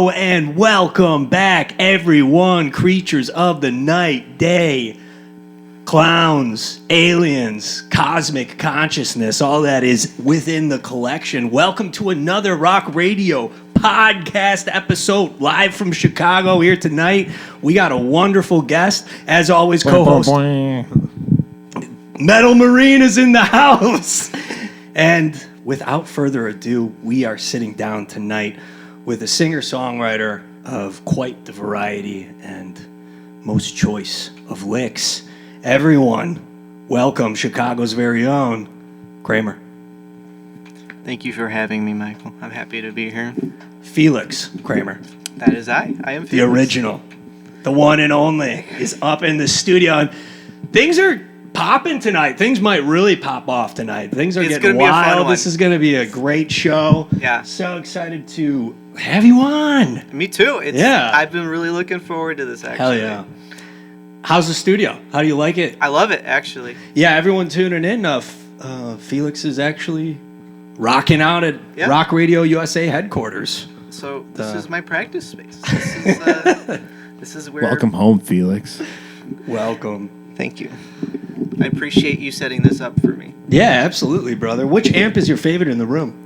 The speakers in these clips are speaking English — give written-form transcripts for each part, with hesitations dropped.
Hello and welcome back, everyone, creatures of the night, day, clowns, aliens, cosmic consciousness, all that is within the collection. Welcome to another Rock Radio podcast episode live from Chicago here tonight. We got a wonderful guest, as always, co-host Metal Marine is in the house. And without further ado, we are sitting down tonight with a singer-songwriter of quite the variety and most choice of licks. Everyone, welcome Chicago's very own Kramer. Thank you for having me, Michael. I'm happy to be here. Felix Kramer. That is I. I am Felix. The original, the one and only, is up in the studio. And things are popping tonight. Things might really pop off tonight. Things are getting wild. This is going to be a great show. Yeah. So excited to have you on. Me too. Yeah. I've been really looking forward to this, actually. Hell yeah. How's the studio? How do you like it? I love it, actually. Yeah, everyone tuning in. Felix is actually rocking out at Rock Radio USA headquarters. So this is my practice space. This is where... Welcome home, Felix. Welcome. Thank you. I appreciate you setting this up for me. Yeah, absolutely, brother. Which amp is your favorite in the room?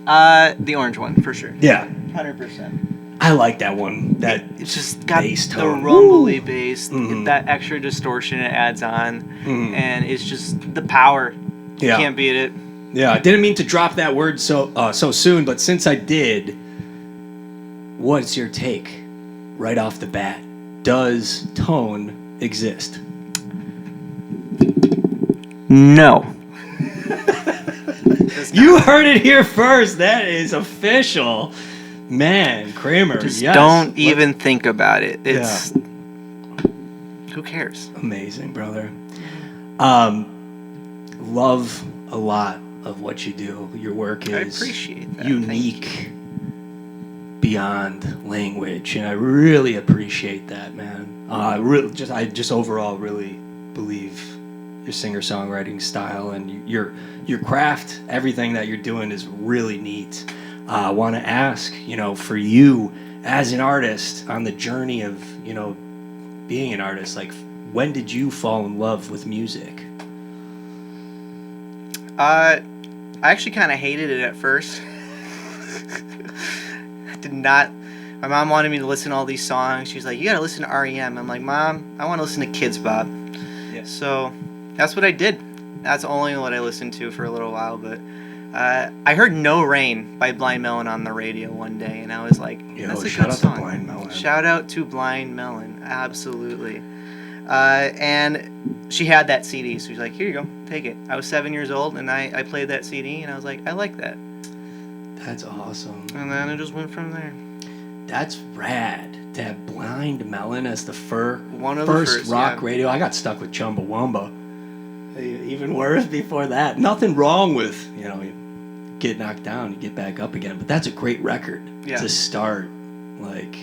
The orange one, for sure. Yeah. 100%. I like that one. It's just got bass the tone. rumbly bass, Mm-hmm. that extra distortion it adds on, and it's just the power. You can't beat it. Yeah, I didn't mean to drop that word so soon, but since I did, what's your take right off the bat? Does tone exist? No. You heard it here first. That is official. Man, Kramer, Just yes. don't even think about it. It's... Yeah. Who cares? Amazing, brother. Love a lot of what you do. Your work is I appreciate that. unique beyond language, and I really appreciate that, man. I just overall really believe your singer-songwriting style and your craft. Everything that you're doing is really neat. I want to ask, for you as an artist on the journey of, being an artist, like, when did you fall in love with music? I actually kind of hated it at first. I did not. My mom wanted me to listen to all these songs. She was like, "You gotta listen to R.E.M." I'm like, "Mom, I want to listen to Kids Bop." Yeah. So that's what I did. That's only what I listened to for a little while. But I heard "No Rain" by Blind Melon on the radio one day, and I was like, "That's a good song." To Blind Melon. Shout out to Blind Melon, absolutely. And she had that CD, so she's like, "Here you go, take it." I was 7 years old, and I played that CD, and I was like, "I like that." That's awesome. And then it just went from there. That's rad to have Blind Melon as the first first, rock radio. I got stuck with Chumbawamba. Even worse before that. Nothing wrong with, you get knocked down, you get back up again. But that's a great record to start. Like,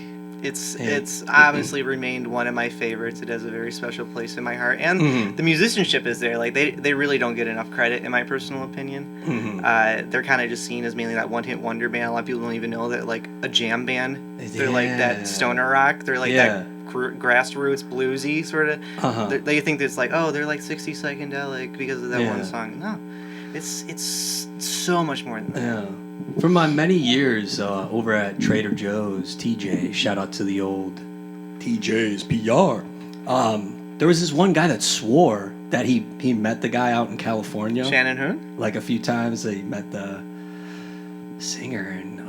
it's obviously remained one of my favorites. It has a very special place in my heart, and the musicianship is there. Like they really don't get enough credit, in my personal opinion. They're kind of just seen as mainly that one-hit wonder band. A lot of people don't even know that, like, a jam band. They're like that stoner rock. They're like that grassroots bluesy sort of. They think it's like, oh, they're like 60 psychedelic because of that one song. No, it's so much more than that. Yeah. For my many years over at Trader Joe's, TJ, shout out to the old TJ's PR. There was this one guy that swore that he met the guy out in California. Shannon Hoon? Like a few times he met the singer and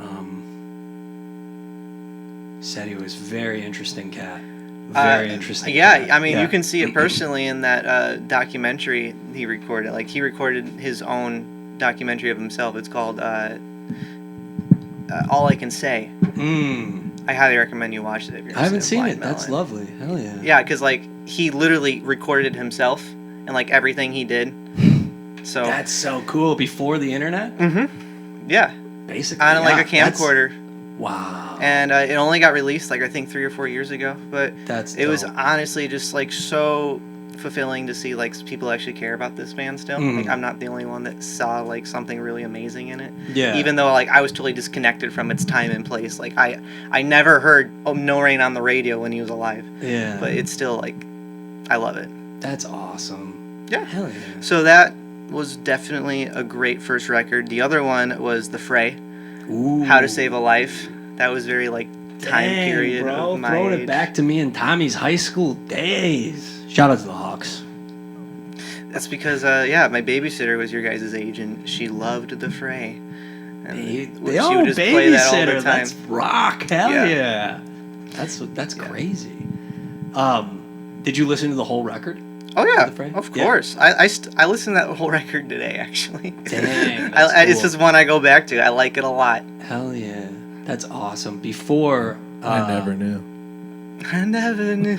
said he was very interesting cat. Very interesting. Yeah, cat. I mean, you can see it personally in that documentary he recorded. Like, he recorded his own documentary of himself. It's called All I Can Say. I highly recommend you watch it if you're I haven't seen Blind it. Melon. That's lovely. Hell yeah. Yeah, because, like, he literally recorded himself and, like, everything he did. So that's so cool. Before the internet? Yeah. Basically. On, like, a camcorder. Wow. And it only got released, like, I think 3 or 4 years ago. But that's it was honestly just, like, so fulfilling to see like people actually care about this band still. Like I'm not the only one that saw like something really amazing in it. Yeah. Even though like I was totally disconnected from its time and place. Like I never heard No Rain on the radio when he was alive. Yeah. But it's still like I love it. That's awesome. Yeah. Hell yeah. So that was definitely a great first record. The other one was The Fray. Ooh. How to Save a Life. That was very like time Dang, period bro, of my throwing age. it back to me and Tommy's high school days. Shout out to the Hawks. That's because my babysitter was your guys' age and she loved The Fray. And she would just play that all the time. That's rock. Hell Yeah. yeah. That's crazy. Did you listen to the whole record? Oh yeah, The Fray? of Yeah. course. I listen to that whole record today actually. Dang, It's just one I go back to. I like it a lot. Hell yeah. That's awesome. Before I never knew. I never knew.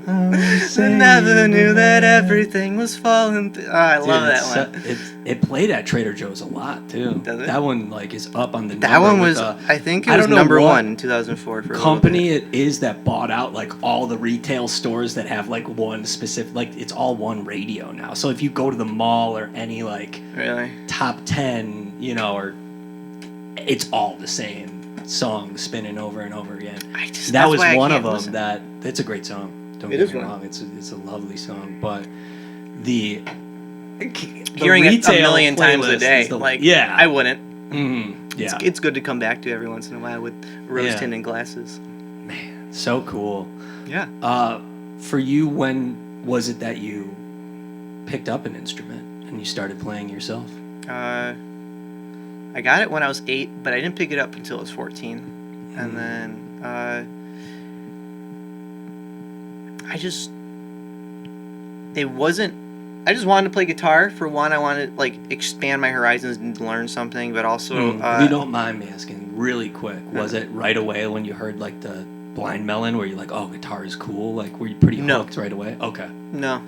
I never knew that everything was falling through. Oh, I love that one. It played at Trader Joe's a lot too. Does it? That one like is up on the That number one with was, the I think it I was don't know number what 1 in 2004 for a company it is that bought out like all the retail stores that have like one specific, like it's all one radio now. So if you go to the mall or any like Really? top 10, you know, or it's all the same song spinning over and over again. That that's was why I one can't of them. listen. It's a great song. Don't It get is me one. wrong. It's a lovely song, but the Hearing it a retail million times a playlist day, is the- like yeah, I wouldn't. yeah, It's good to come back to every once in a while with rose Yeah. tinted glasses. man, so cool. Yeah. For you, when was it that you picked up an instrument and you started playing yourself? I got it when I was 8, but I didn't pick it up until I was 14. And then I just wanted to play guitar. For one, I wanted to like expand my horizons and learn something, but also If you don't mind me asking really quick, was it right away when you heard like the Blind Melon where you're like, oh, guitar is cool? Like, were you pretty No. hooked right away? Okay. No.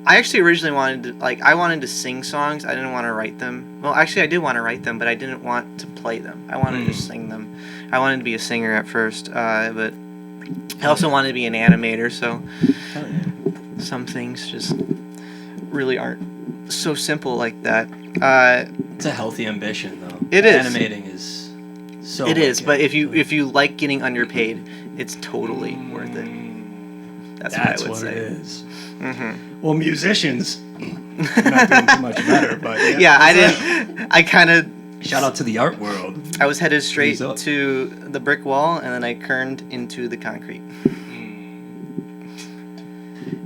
I actually originally wanted to sing songs. I didn't want to write them. Well, actually, I did want to write them, but I didn't want to play them. I wanted to sing them. I wanted to be a singer at first, but I also wanted to be an animator, so Hell yeah. some things just really aren't so simple like that. It's a healthy ambition, though. It is. Animating is so. It is, wicked. but if you like getting underpaid, it's totally worth it. That's what I would say. It is. Mm-hmm. Well, musicians, not doing too much better, but Yeah, I kind of. Shout out to the art world. I was headed straight Ease up. to the brick wall, and then I turned into the concrete.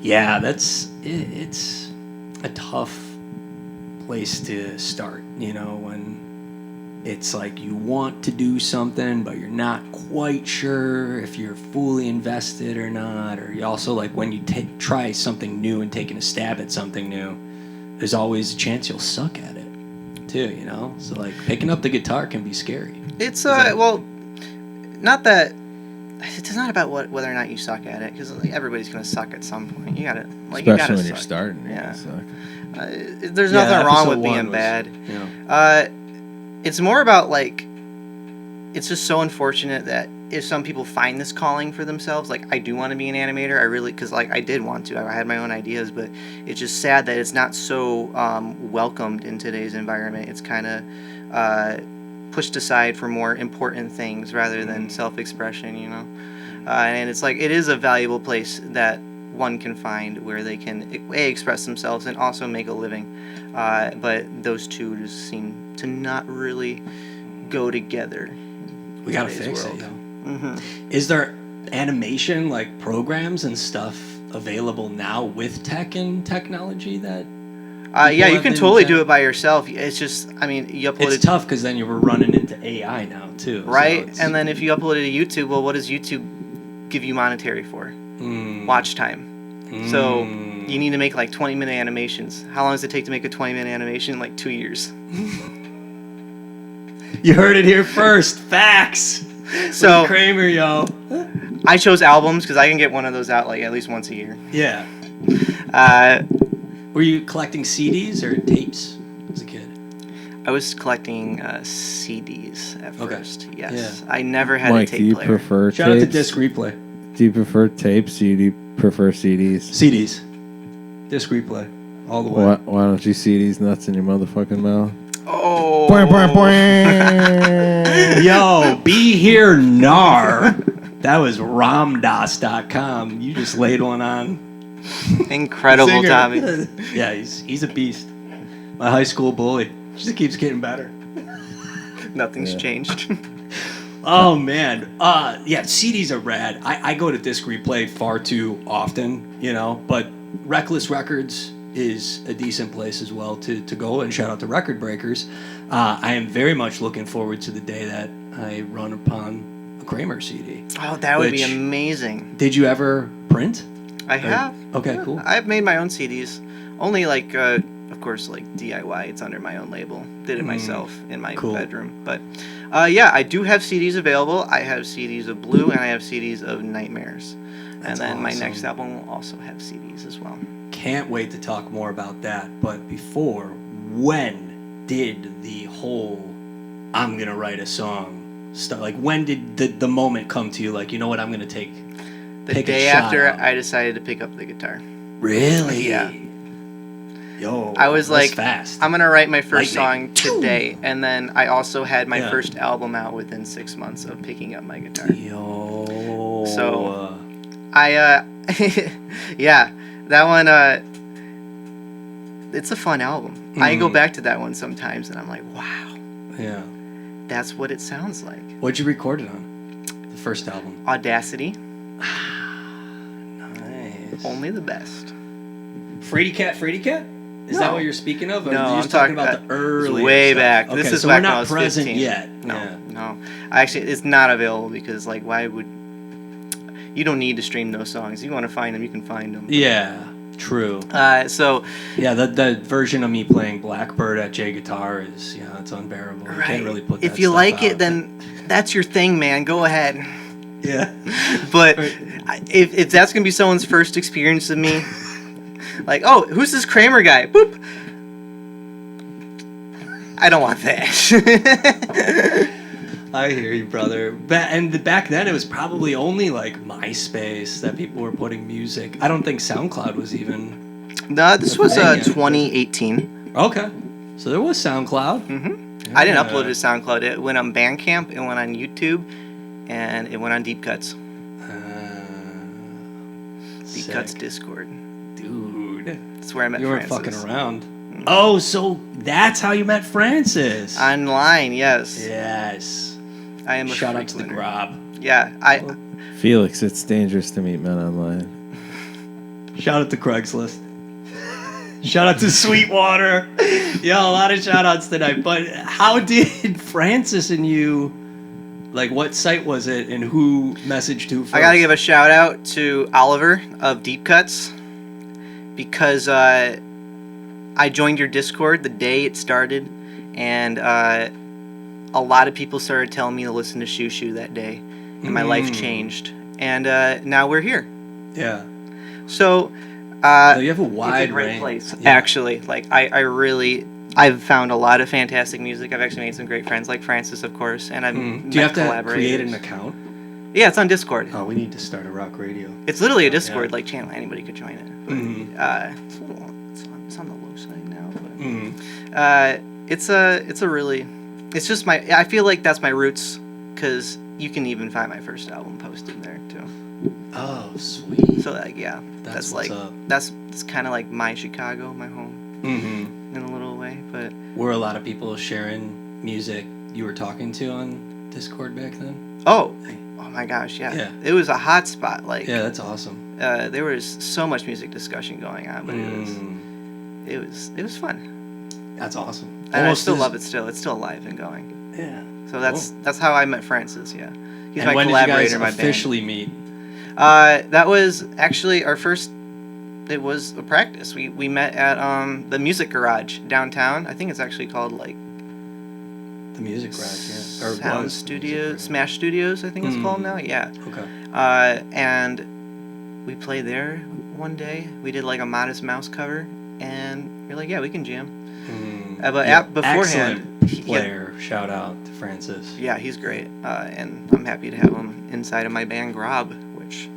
Yeah, it's a tough place to start, you know, when it's like you want to do something, but you're not quite sure if you're fully invested or not. Or you also, like, when you try something new and taking a stab at something new, there's always a chance you'll suck at it, too, you know? So, like, picking up the guitar can be scary. It's, well, not that... It's not about whether or not you suck at it, because like, everybody's going to suck at some point. You gotta, like, Especially when suck. you're starting. Yeah. Suck. There's Yeah, nothing wrong episode with being one was, bad. You know, It's more about, like, it's just so unfortunate that if some people find this calling for themselves, like, I do want to be an animator, I really, because, like, I did want to, I had my own ideas, but it's just sad that it's not so welcomed in today's environment. It's kind of pushed aside for more important things rather than self-expression, you know? And it's like, it is a valuable place that one can find where they can express themselves and also make a living. But those two just seem to not really go together. we gotta today's fix world. it, yo. Mm-hmm. Is there animation, like, programs and stuff available now with tech and technology that... Yeah, People you have can been totally sent- do it by yourself. It's just, I mean, you upload It's it, tough because then you're running into AI now too. so right? it's- And then if you upload it to YouTube, well, what does YouTube give you monetary for? Watch time. So you need to make like 20-minute animations. How long does it take to make a 20-minute animation? Like 2 years. You heard it here first. Facts. So With Kramer, yo. I chose albums because I can get one of those out like at least once a year. Yeah. Were you collecting CDs or tapes as a kid? I was collecting CDs at Okay. first. Yes, Yeah. I never had Mike, a do tape you player. prefer Shout out to tapes? Disc Replay. Do you prefer tapes? Do you prefer CDs? CDs. Disc replay. All the way. Why don't you see these nuts in your motherfucking mouth? Oh. Yo, be here, nar. That was ramdas.com. You just laid one on. Incredible, Singer. Tommy. Yeah, he's a beast. My high school bully. Just keeps getting better. Nothing's changed. Oh man, yeah, CDs are rad. I go to disc replay far too often, but Reckless Records is a decent place as well to go, and shout out to Record Breakers. I am very much looking forward to the day that I run upon a Kramer CD. Oh, that would be Which- amazing. Did you ever print? I have. Okay, cool. I've made my own CDs. Only of course, like DIY. It's under my own label. Did it myself in my Cool. bedroom. But yeah, I do have CDs available. I have CDs of Blue and I have CDs of Nightmares. That's and then my awesome. next album will also have CDs as well. Can't wait to talk more about that. But before, when did the whole I'm gonna write a song start? Like, when did the moment come to you? Like, you know what, I'm gonna take. The Pick a day shot after out. I decided to pick up the guitar. Really? Yeah. Yo, I was that's like, fast. I'm gonna write my first Lightning. song today, and then I also had my Yeah. first album out within 6 months of picking up my guitar. Yo. So- I yeah, that one it's a fun album. I go Mhm. back to that one sometimes and I'm like, wow, yeah. that's what it sounds like. What'd you record it on? The first album. Audacity, Nice. only the best. Frady Cat? Is that No. what you're speaking of? Or No, are you I'm just talking talking about the about- early way stuff? back. Okay, This is so back we're when I not was present 15. yet. No, Yeah. no. Actually, it's not available because like, why would you don't need to stream those songs. You want to find them, you can find them. Yeah, true. So Yeah, the version of me playing Blackbird at J Guitar is, it's unbearable. You right, can't really put that if you stuff like out. it, then that's your thing, man. Go ahead. Yeah. But Right. if that's gonna be someone's first experience of me, like, oh, who's this Kramer guy? Boop. I don't want that. I hear you, brother. And back then, it was probably only like MySpace that people were putting music. I don't think SoundCloud was even. No, this The was thing, yeah. 2018. Okay. So there was SoundCloud. I didn't Yeah. upload it to SoundCloud. It went on Bandcamp, it went on YouTube, and it went on Deep Cuts. Deep Sick. Cuts Discord. Dude. That's where I met You weren't Francis. fucking around. Oh, so that's how you met Francis. Online, yes. Yes. I am a Shout out to the frequenter. Grob. Yeah, Felix, it's dangerous to meet men online. Shout out to Craigslist. Shout out to Sweetwater. Yo, a lot of shout outs tonight. But how did Francis and you, like, what site was it and who messaged who first? I gotta give a shout out to Oliver of Deep Cuts because I joined your Discord the day it started, and a lot of people started telling me to listen to Shoo Shoo that day, and my life changed. And now we're here. Yeah. So So you have a it's a wide great range. place. Yeah. Actually, like I've found a lot of fantastic music. I've actually made some great friends, like Francis, of course, and I've Mhm. met Do you have to collaborators. create an account? Yeah, it's on Discord. Oh, we need to start a rock radio. It's literally a Discord Yeah. like channel. Anybody could join it. But, Mhm. it's on the low side now. But, Mhm. it's a really, it's just I feel like that's my roots, because you can even find my first album posted there too. Oh, sweet. So like yeah, That's that's what's like up. that's kind of like my Chicago, my home Mm-hmm. in a little way. But Were a lot of people sharing music you were talking to on Discord back then? oh my gosh, yeah, Yeah. it was a hot spot. Like Yeah, that's awesome. there was so much music discussion going on, but Mm, it was fun. that's awesome. And I Almost still as- love it. Still, it's still alive and going. Yeah. So that's how I met Francis. Yeah, he's And my when did you guys collaborator in my officially meet? band. That was actually our first. It was a practice. We met at the Music Garage downtown. I think it's actually called like The Music Garage, yeah. Or Sound was the Music Studios, Garage. Smash Studios. I think it's called Mm. now. Yeah. Okay. And we played there one day. We did like a Modest Mouse cover, and we're like, yeah, we can jam. Mm. But Yeah, beforehand, excellent player. Shout out to Francis. Yeah, he's great, and I'm happy to have him inside of my band Grob, which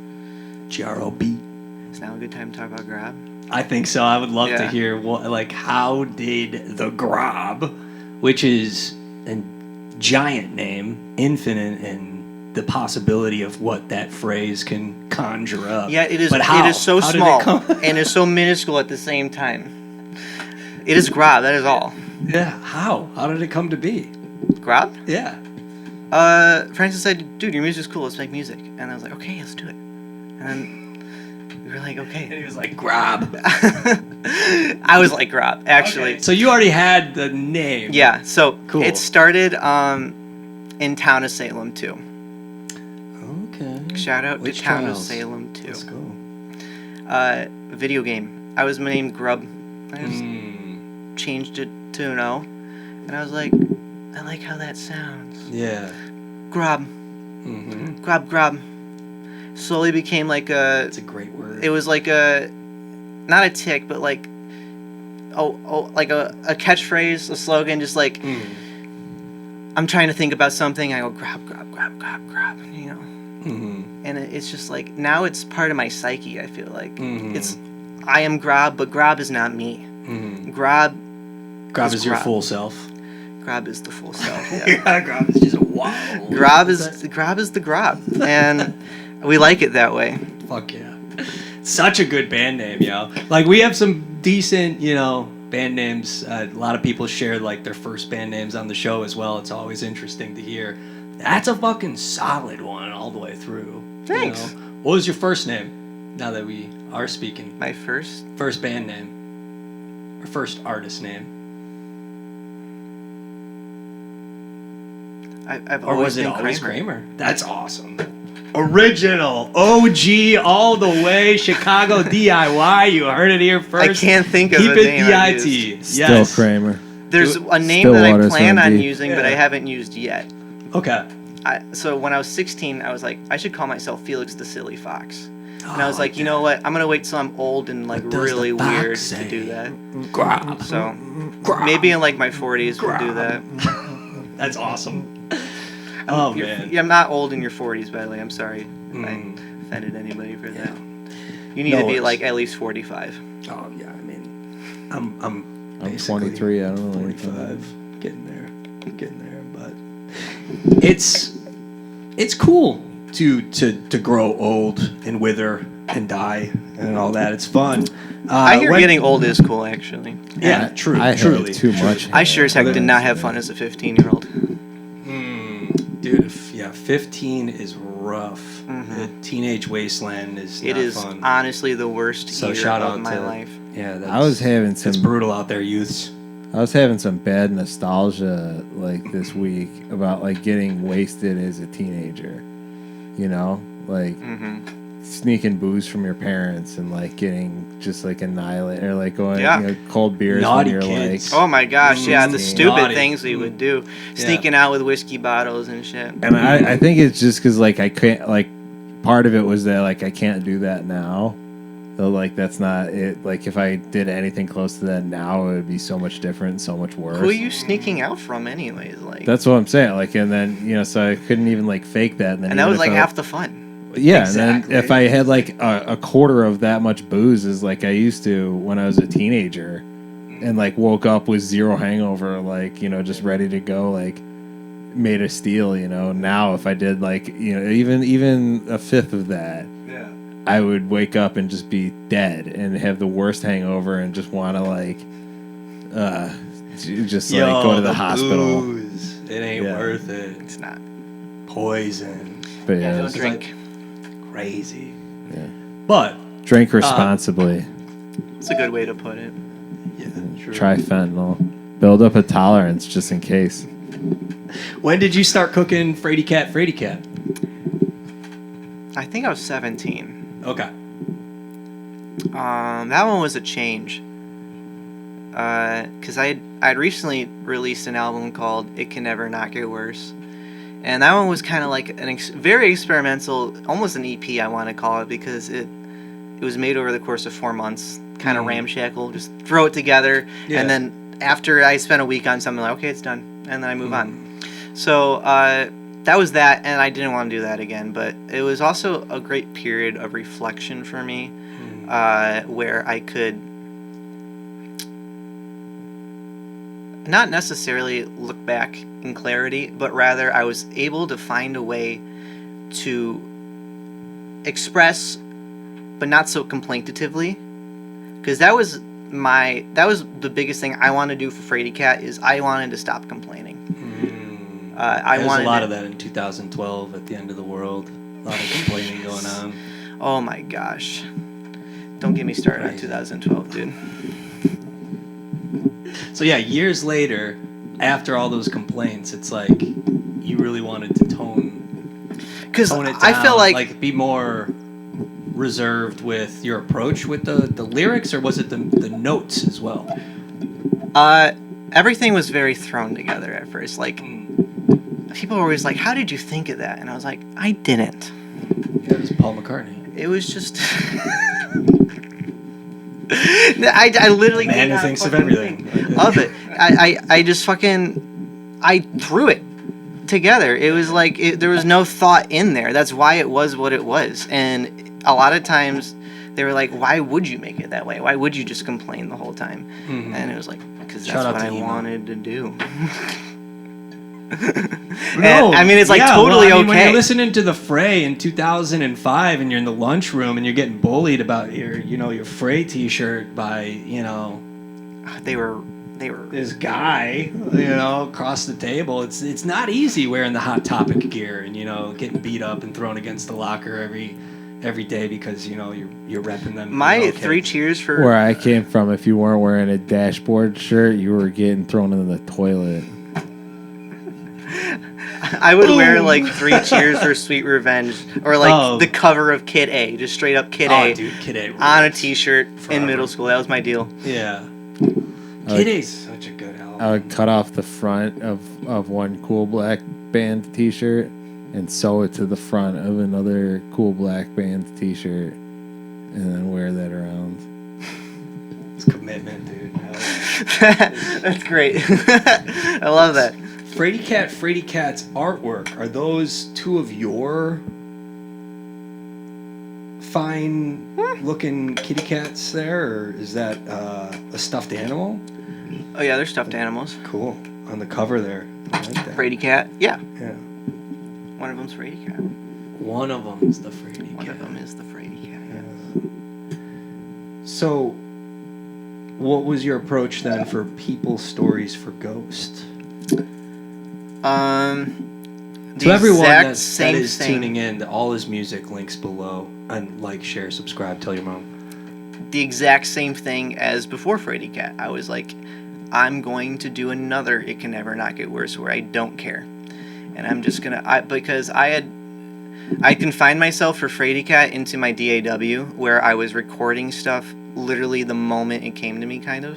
GROB. Is now a good time to talk about Grob? I think so. I would love to Yeah. hear how did the Grob, which is a giant name, infinite in the possibility of what that phrase can conjure up. Yeah, it is. But how? It is so How did it small come- and is so minuscule at the same time. It is Grob. That is all. Yeah, how? How did it come to be? Grob? Yeah. Francis said, "Dude, your music's cool. Let's make music." And I was like, "Okay, let's do it." And we were like, And "Okay." he was like, Grob. I was like Grob, actually. Okay, so you already had the name. Yeah. So Cool. it started in town of Salem too. Okay. Shout out Witch to town of trials. Salem too. Let's go. Video game. I was named Grub. I just Mm, changed it to an O, and I was like, I like how that sounds. yeah. Grob. Mm-hmm. Grob. Slowly became like a. It's a great word. It was like a, not a tick, but like, like a catchphrase, a slogan, just like Mm. I'm trying to think about something. I go Grob, you know. Mm-hmm. And it's just like now it's part of my psyche. I feel like Mhm. it's I am Grob, but Grob is not me. Mm-hmm. Grob Grob is your Grob. full self. Grob is the full self. Yeah. Yeah, Grob is just wow. Grob is the Grob, and we like it that way. Fuck yeah. Such a good band name, yo. Like, we have some decent, band names. A lot of people share, like, their first band names on the show as well. It's always interesting to hear. That's a fucking solid one all the way through. Thanks. What was your first name, now that we are speaking? My first. First band name. Or first artist name. I've Or always was it been always Kramer. Kramer? That's awesome. Original, OG, all the way, Chicago DIY. You heard it here first. I can't think of Keep a it name I've DIT. used. Still Yes. Kramer. There's a name that I Stillwater's plan on OMD. using, but I Yeah. haven't used yet. Okay. So when I was 16, I was like, I should call myself Felix the Silly Fox. And I was Oh, like, you know what? I'm gonna wait till I'm old and like What does really the fox weird say? to do that. Grab. So Grab. maybe in like my 40s we'll do that. That's awesome. Oh You're- man. I'm not old in your 40s, by the way. I'm sorry if I Mm. offended anybody for Yeah. that. You need No to be worries. like at least 45. Oh yeah. I mean, I'm I'm basically 23. I don't know. 45. Getting there, but it's cool to grow old and wither and die and all that. It's fun. I hear when- getting old is cool, actually. Yeah, true. I truly. had too much. I sure as heck hair. did not have fun as a 15-year-old. Dude, 15 is rough. Mhm. The teenage wasteland is It not is fun. honestly the worst So year shout of out my to life. Yeah, that's, I was having it's some. brutal out there, youths. I was having some bad nostalgia like this week about like getting wasted as a teenager. You know, like Hmm sneaking booze from your parents and like getting just like annihilated or like going Yeah. cold beers Naughty when you're kids. Oh my gosh, yeah, the Mm. stupid Naughty. things we would do. Sneaking out with whiskey bottles and shit. And I think it's just because like I can't like part of it was that like I can't do that now. So like that's not it. Like if I did anything close to that now, it would be so much different, so much worse. Who are you sneaking out from anyways? Like, That's what I'm saying. Like and then so I couldn't even like fake that. And then and that even was if like I- half the fun. Yeah, Exactly. and then if I had like a quarter of that much booze as like I used to when I was a teenager, and like woke up with zero hangover, like just ready to go, like made of steel. Now if I did like even a fifth of that, Yeah. I would wake up and just be dead and have the worst hangover and just want to like just like go to the hospital. Booze. It ain't Yeah. worth it. It's not. Poison. But Yeah, yeah, don't it's- drink. Crazy. Yeah. But drink responsibly. It's a good way to put it. yeah, true. Try fentanyl. Build up a tolerance just in case. When did you start cooking Frady Cat? I think I was 17. Okay. That one was a change. Because I'd recently released an album called It Can Never Not Get Worse. And that one was kind of like very experimental, almost an EP I want to call it, because it was made over the course of 4 months, kind of ramshackle, just throw it together, Yeah. and then after I spent a week on something, like, okay, it's done, and then I move on. So that was that, and I didn't want to do that again, but it was also a great period of reflection for me. where I could not necessarily look back in clarity, but rather I was able to find a way to express, but not so complaintively, because that was the biggest thing I wanted to do for Frady Cat, is I wanted to stop complaining. There's a lot of that in 2012 at the end of the world. A lot of complaining going on. Oh my gosh. Don't get me started on 2012, dude. So yeah, years later, after all those complaints, it's like you really wanted to tone it down. I feel like be more reserved with your approach with the lyrics, or was it the notes as well? everything was very thrown together at first. Like, people were always like, how did you think of that? And I was like, I didn't. Yeah, it was Paul McCartney. It was just... I literally... The man who thinks of everything. Of it. I just fucking... I threw it together. It was like, there was no thought in there. That's why it was what it was. And a lot of times... they were like, why would you make it that way? Why would you just complain the whole time? Mm-hmm. And it was like, because that's what I wanted to do. No, I mean, it's like totally okay. When you're listening to The Fray in 2005 and you're in the lunchroom and you're getting bullied about your Fray t-shirt by, they were this guy, across the table. It's not easy wearing the Hot Topic gear and, getting beat up and thrown against the locker every day because you're repping them. My 3 cheers for where I came from. If you weren't wearing a Dashboard shirt, you were getting thrown in the toilet. I would wear like 3 cheers for Sweet Revenge, or like the cover of Kid A, just straight up Kid A, dude, Kid A on a T-shirt in middle school. That was my deal. Yeah, Kid A's such a good album. I would cut off the front of one Cool Black Band T-shirt and sew it to the front of another Cool Black Band T-shirt, and then wear that around. It's commitment, dude. That's great. I love that. Frady Cat's artwork, are those 2 of your fine-looking kitty cats there, or is that a stuffed animal? Oh yeah, they're stuffed animals. Cool. On the cover there. I like that. Frady Cat, yeah. Yeah. One of them's Frady Cat. One of them is the Frady Cat. One of them is the Frady Cat. Yeah. So, what was your approach then for People's Stories for Ghost? To everyone that is tuning in, all his music links below, and like, share, subscribe, tell your mom. The exact same thing as before Frady Cat. I was like, I'm going to do another It Can Never Not Get Worse where I don't care. And I'm just gonna, because I confined myself for Frady Cat into my DAW, where I was recording stuff literally the moment it came to me, kind of.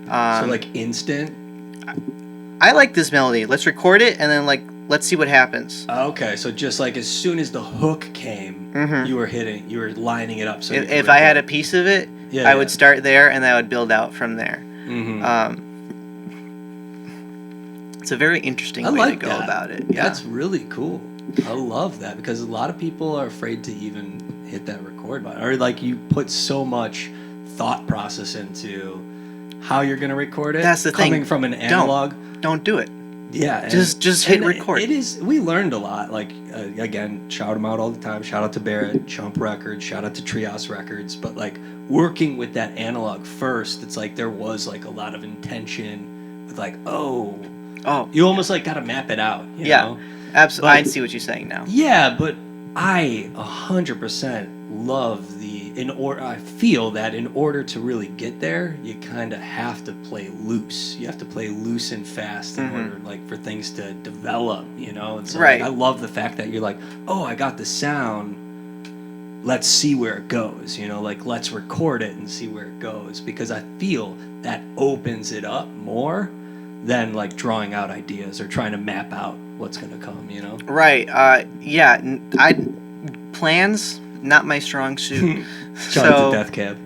So like instant? I like this melody. Let's record it, and then let's see what happens. Okay, so just like as soon as the hook came, you were lining it up. So if I had a piece of it, I would start there, and I would build out from there. Mm-hmm. It's a very interesting way to go about it. Yeah. That's really cool. I love that, because a lot of people are afraid to even hit that record button, or like you put so much thought process into how you're going to record it. That's the thing. Coming from an analog. Don't do it. Yeah. Just hit record. We learned a lot. Like, again, shout them out all the time. Shout out to Barrett, Chump Records, shout out to Treehouse Records. But like working with that analog first, it's like there was like a lot of intention with like, you almost like got to map it out. You know? Absolutely. I see what you're saying now. Yeah, but I 100% love I feel that in order to really get there, you kind of have to play loose. You have to play loose and fast in order, like, for things to develop, And so, right. I love the fact that you're like, I got the sound. Let's see where it goes, Like, let's record it and see where it goes, because I feel that opens it up more than like drawing out ideas or trying to map out what's going to come, Right. Plans, not my strong suit. Shout out to Death Cab.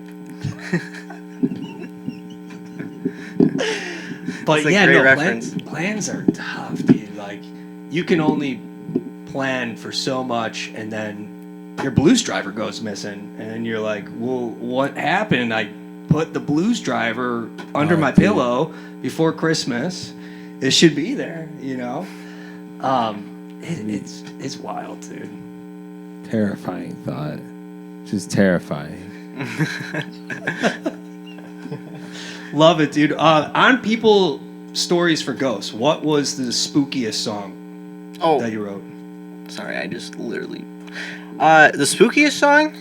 But plans are tough, dude. Like, you can only plan for so much, and then your blues driver goes missing, and you're like, well, what happened? I put the blues driver under my pillow before Christmas. It should be there, you know. It's wild, dude. Terrifying thought. Just terrifying. Love it, dude. On People Stories for Ghosts, what was the spookiest song that you wrote? Sorry, I just literally... the spookiest song?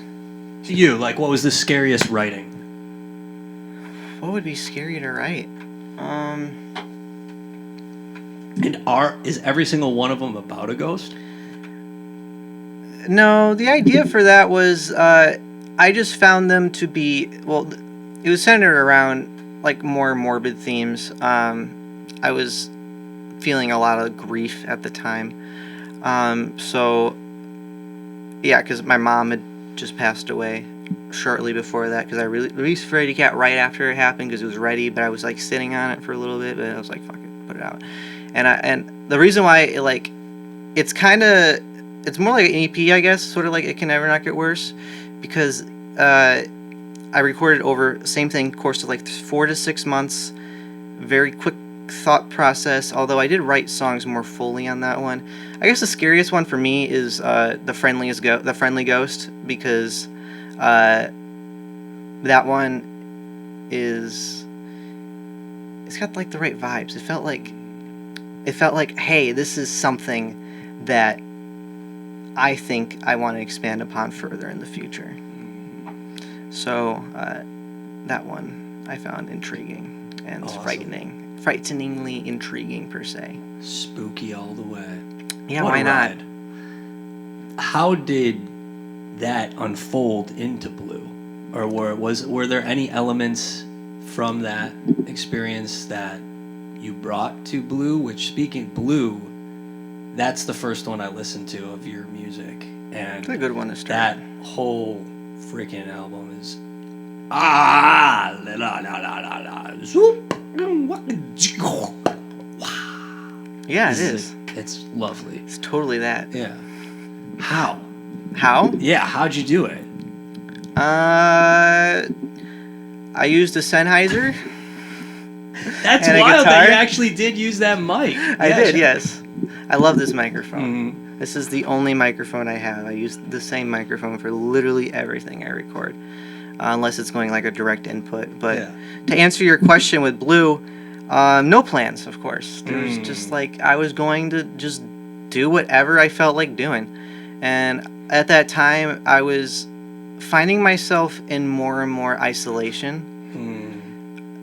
To you, like, what was the scariest writing? What would be scary to write? And is every single one of them about a ghost? No, the idea for that was I just found them to be, well, it was centered around like more morbid themes. I was feeling a lot of grief at the time. So yeah, because my mom had just passed away shortly before that, because I released Freddy Cat right after it happened because it was ready, but I was like sitting on it for a little bit, but I was like, fuck it, put it out. And the reason why it's more like an EP, I guess, sort of like It Can Never Not Get Worse, because I recorded over same thing, course of like 4 to 6 months, very quick thought process, although I did write songs more fully on that one. I guess the scariest one for me is The Friendly Ghost, because that one it's got like the right vibes. It felt like, hey, this is something that I think I want to expand upon further in the future. So that one I found intriguing and awesome. frighteningly intriguing per se. Spooky all the way. Yeah, What why a not? ride. How did that unfold into Blue? Or were there any elements from that experience that you brought to Blue? Which, speaking Blue, that's the first one I listened to of your music, and It's a good one to start. that whole freaking album is la la la la la la zoop. Yeah, it is. It's lovely. It's totally that. Yeah. How? How? Yeah, how'd you do it? I used a Sennheiser. That's And a wild that guitar? you actually did use that mic. I did, yes. I love this microphone. Mhm. This is the only microphone I have. I use the same microphone for literally everything I record, unless it's going like a direct input. But Yeah. to answer your question with Blue, no plans, of course. There's just like, I was going to just do whatever I felt like doing. And at that time, I was finding myself in more and more isolation,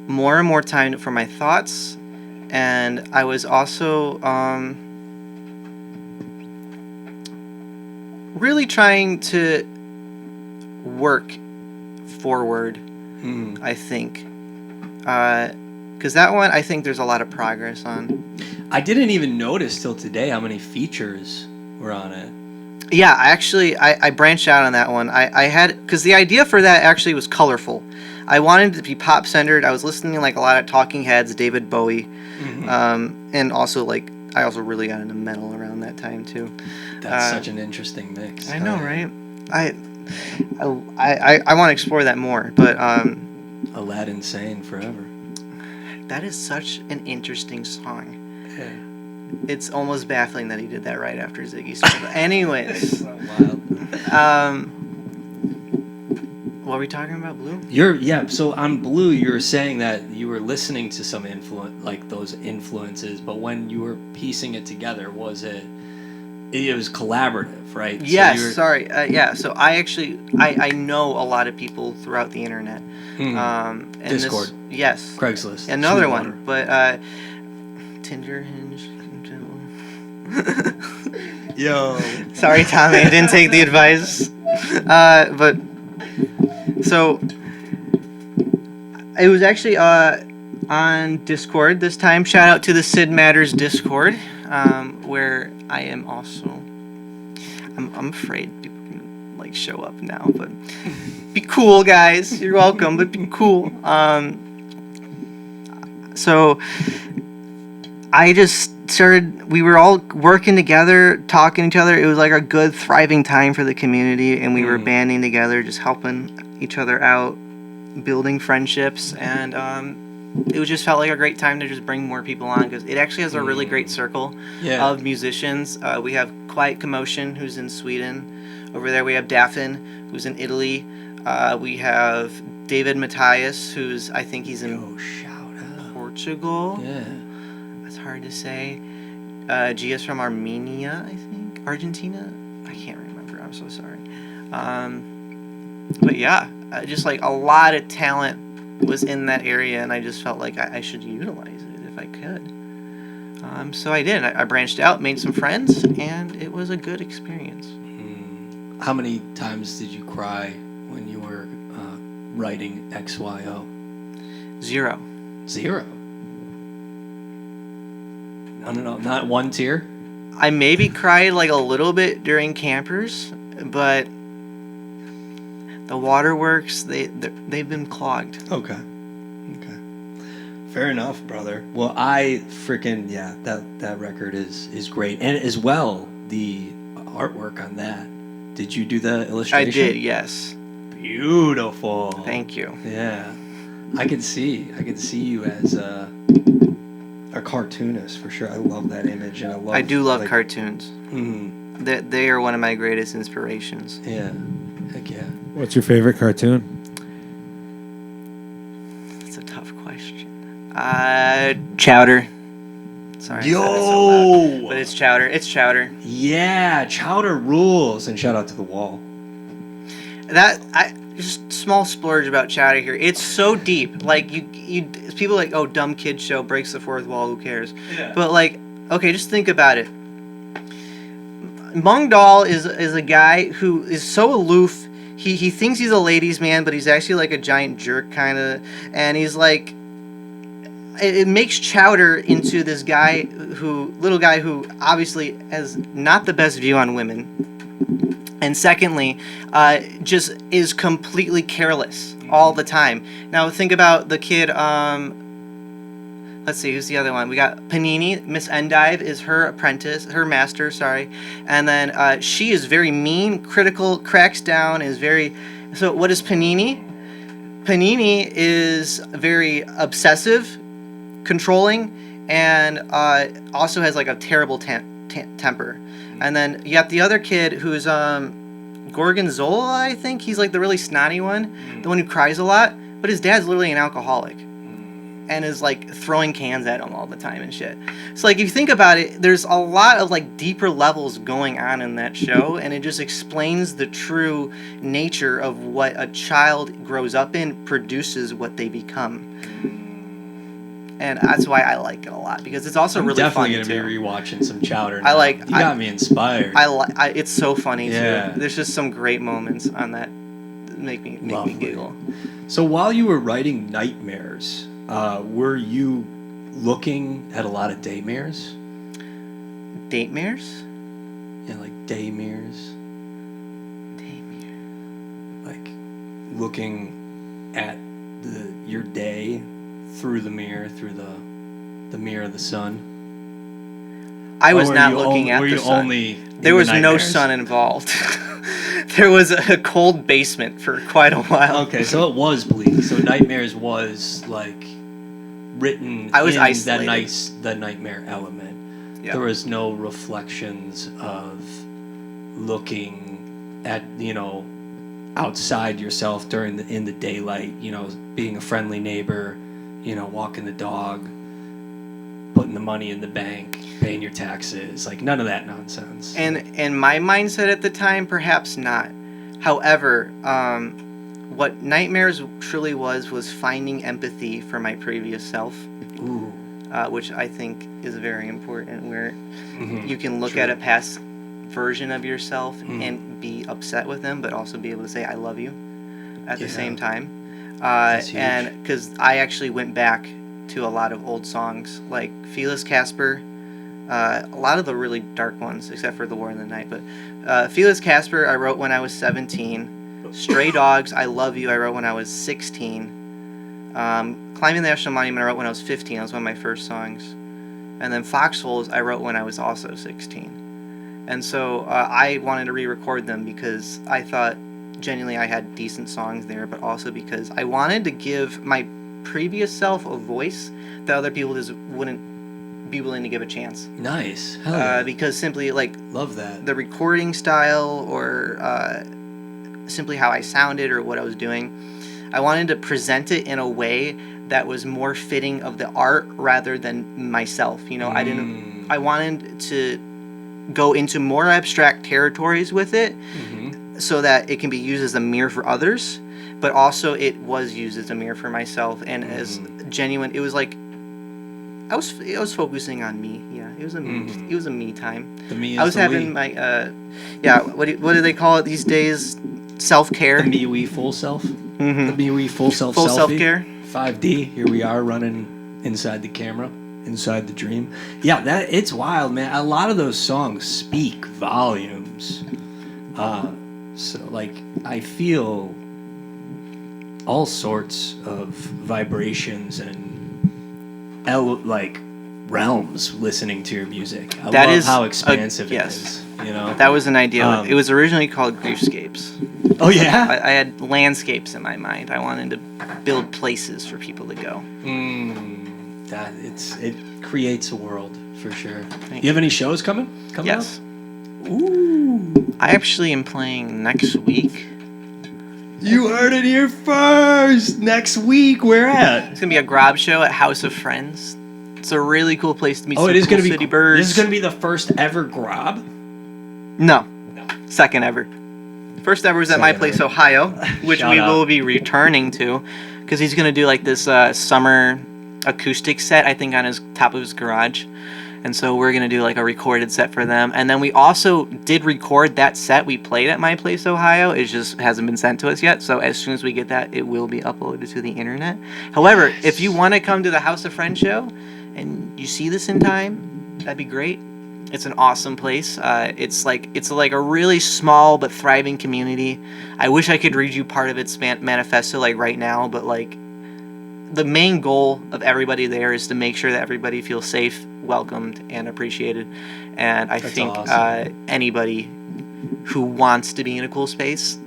more and more time for my thoughts. And I was also really trying to work forward, I think. Because that one, I think there's a lot of progress on. I didn't even notice till today how many features were on it. Yeah, I branched out on that one. I had, because the idea for that actually was colorful. I wanted it to be pop centered. I was listening to like a lot of Talking Heads, David Bowie, and also like I also really got into metal around that time too. That's such an interesting mix. I know, right? I want to explore that more, but Aladdin Sane forever. that is such an interesting song. Yeah. It's almost baffling that he did that right after Ziggy Stardust. Anyways, So wild. what were we talking about, Blue? So on Blue, you were saying that you were listening to some like those influences, but when you were piecing it together, it was collaborative, right? Yes, So sorry. Yeah, so I know a lot of people throughout the internet. And Discord. Yes. Craigslist. Another Sweetwater. one, but Tinder, Hinge. Yo. Sorry, Tommy, I didn't take the advice. But so it was actually on Discord this time. Shout out to the Sid Matters Discord, where I am also. I'm afraid people can like show up now, but be cool, guys. You're welcome, but be cool. So I just we were all working together, talking to each other. It was like a good, thriving time for the community, and we were banding together, just helping each other out, building friendships, and it was just felt like a great time to just bring more people on, because it actually has a really great circle of musicians. We have Quiet Commotion, who's in Sweden. Over there we have Daffin, who's in Italy. We have David Matthias, I think he's in Portugal. Yeah. That's hard to say. Gia's from Armenia, I think. Argentina? I can't remember. I'm so sorry. But yeah, just like a lot of talent was in that area, and I just felt like I should utilize it if I could. So I did. I branched out, made some friends, and it was a good experience. How many times did you cry when you were writing XYO? 0. 0? No, not one tear? I maybe cried like a little bit during Campers, but the waterworks, they've been clogged. Okay. Fair enough, brother. Well, I freaking, that record is great. And as well, the artwork on that. Did you do the illustration? I did, yes. Beautiful. Thank you. Yeah. I could see you as a cartoonist for sure. I love that image, and I do love cartoons. Mm-hmm. They are one of my greatest inspirations. Yeah. Heck yeah. What's your favorite cartoon? That's a tough question. Chowder. Sorry. Yo! I said it so loud, but it's Chowder. It's Chowder. Yeah, Chowder rules. And shout out to The Wall. Just small splurge about Chowder here. It's so deep. Like you people are like, oh, dumb kid show breaks the fourth wall. Who cares? Yeah. But like, okay, just think about it. Mung Daal is a guy who is so aloof. He thinks he's a ladies' man, but he's actually like a giant jerk kind of. And he's like, it makes Chowder into this little guy who obviously has not the best view on women. And secondly, just is completely careless all the time. Now think about the kid, let's see, who's the other one? We got Panini. Miss Endive is her master, sorry. And then she is very mean, critical, cracks down, So what is Panini? Panini is very obsessive, controlling, and also has like a terrible temper. And then you got the other kid who's Gorgonzola, I think. He's like the really snotty one, the one who cries a lot. But his dad's literally an alcoholic and is like throwing cans at him all the time and shit. So like if you think about it, there's a lot of like deeper levels going on in that show, and it just explains the true nature of what a child grows up in, produces what they become. And that's why I like it a lot, because it's also really funny too. I'm definitely gonna be rewatching some Chowder now. You got me inspired. It's so funny too. There's just some great moments on that that make me giggle. So while you were writing Nightmares, were you looking at a lot of daymares? Datemares? Yeah, like daymares. Daymare. Like looking at your day through the mirror, through the mirror of the sun. I was not looking at the sun. There was no sun involved. There was a cold basement for quite a while. Okay, so it was bleak. So Nightmares was like written I was in isolated. the nightmare element. Yeah. There was no reflections of looking at, outside yourself in the daylight, being a friendly neighbor, walking the dog, putting the money in the bank, paying your taxes, like none of that nonsense. And my mindset at the time, perhaps not. However, what Nightmares truly was finding empathy for my previous self. Ooh. Which I think is very important, where Mm-hmm. you can look at a past version of yourself and be upset with them, but also be able to say, I love you at the same time. And because I actually went back to a lot of old songs, like Felis Casper, a lot of the really dark ones, except for The War in the Night. But Felis Casper, I wrote when I was 17. Stray Dogs, I Love You, I wrote when I was 16. Climbing the National Monument, I wrote when I was 15. That was one of my first songs. And then Foxholes I wrote when I was also 16. And so I wanted to re-record them because I thought genuinely I had decent songs there, but also because I wanted to give my previous self a voice that other people just wouldn't be willing to give a chance. Nice. Hell yeah. Because simply, like, Love that. the recording style or simply how I sounded or what I was doing, I wanted to present it in a way that was more fitting of the art rather than myself. You know, I wanted to go into more abstract territories with it so that it can be used as a mirror for others, but also it was used as a mirror for myself and as genuine. It was like I was focusing on me. Yeah, it was a me time. The me is I was the having we. my what do they call it these days? Self-care. The me we full self. Mm-hmm. The me we full self. Full selfie. self-care. 5D. Here we are running inside the camera, inside the dream. Yeah, it's wild, man. A lot of those songs speak volumes. So like I feel all sorts of vibrations and like realms listening to your music. I That love is how expansive yes. it is. You know, That was an idea. It was originally called Griefscapes. oh yeah. I had landscapes in my mind. I wanted to build places for people to go. It creates a world for sure. Thank You have any shows coming Yes. up? Ooh. I actually am playing next week. You heard it here first. Next week, where at? It's gonna be a grab show at House of Friends. It's a really cool place to meet Oh, some it is cool gonna be. city birds. This is gonna be the first ever grab. No, second ever. First ever was at my Second place, ever. Ohio, which Shout we out. will be returning to, because he's gonna do like this summer acoustic set. I think on his top of his garage, and so we're gonna do like a recorded set for them. And then we also did record that set we played at my place, Ohio. It just hasn't been sent to us yet. So as soon as we get that, it will be uploaded to the internet. However, if you want to come to the House of Friends show, and you see this in time, that'd be great. It's an awesome place. It's like a really small but thriving community. I wish I could read you part of its manifesto like right now, but like the main goal of everybody there is to make sure that everybody feels safe, welcomed, and appreciated. And I That's think awesome. anybody who wants to be in a cool space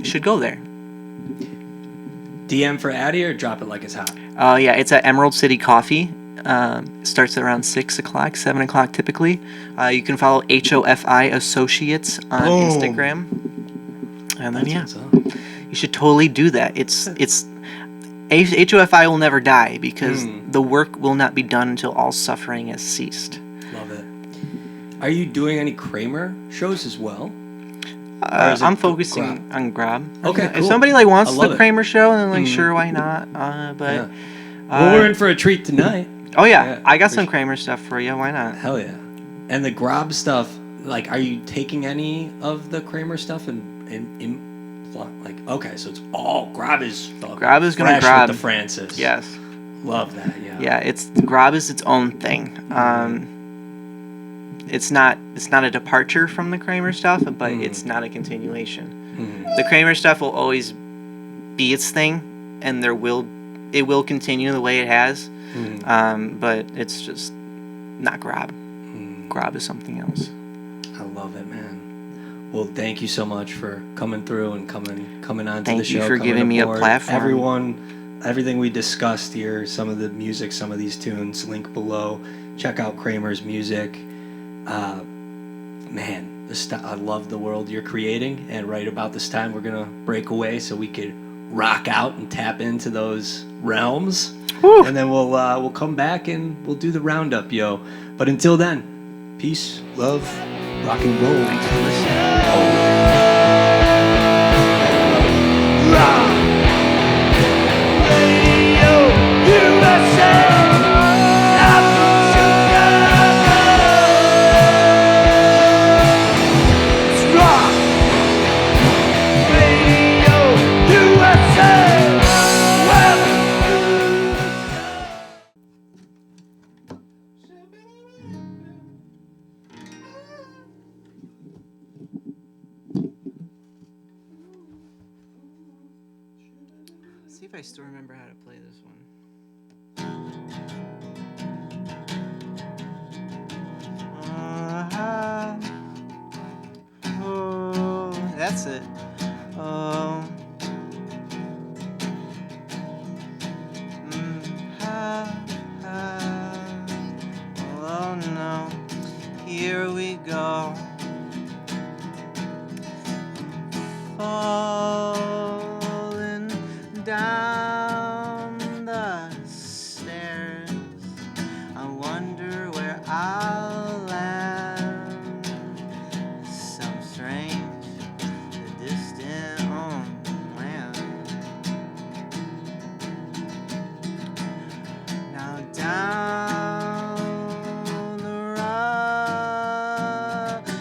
should go there. DM for Addy or drop it like it's hot. Yeah, it's at Emerald City Coffee. Starts at around 6 o'clock, 7 o'clock typically. You can follow HOFI Associates on Boom. Instagram. And then, That's yeah, what's up. you should totally do that. HOFI will never die because the work will not be done until all suffering has ceased. Love it. Are you doing any Kramer shows as well? Or is it I'm focusing Grab? on Grab. Okay, If cool. somebody like wants I love the it. Kramer show, then like sure, why not? Yeah. Well, we're in for a treat tonight. Oh yeah, Yeah, I got for some sure. Kramer stuff for you. Why not? Hell yeah. And the Grab stuff, like, are you taking any of the Kramer stuff and like, okay, so it's all Grab is fucking Grab is gonna fresh grab. with the Francis. Yes. Love that. Yeah. Yeah, Grab is its own thing. It's not a departure from the Kramer stuff, but it's not a continuation. The Kramer stuff will always be its thing, and it will continue the way it has. But it's just not Grab. Grab is something else. I love it, man. Well, thank you so much for coming through and coming on to Thank the show. you for coming giving me a aboard. platform. Everything we discussed here, some of the music, some of these tunes, link below. Check out Kramer's music. Man, I love the world you're creating, and right about this time we're gonna break away so we could rock out and tap into those realms. Woo. And then we'll come back and we'll do the roundup, yo. But until then, peace, love, rock and roll. Thanks for listening. See if I still remember how to play this one. that's it. Oh. Oh no. Here we go. Falling down the stairs. I wonder where I'll land. Some strange, distant land. Now down the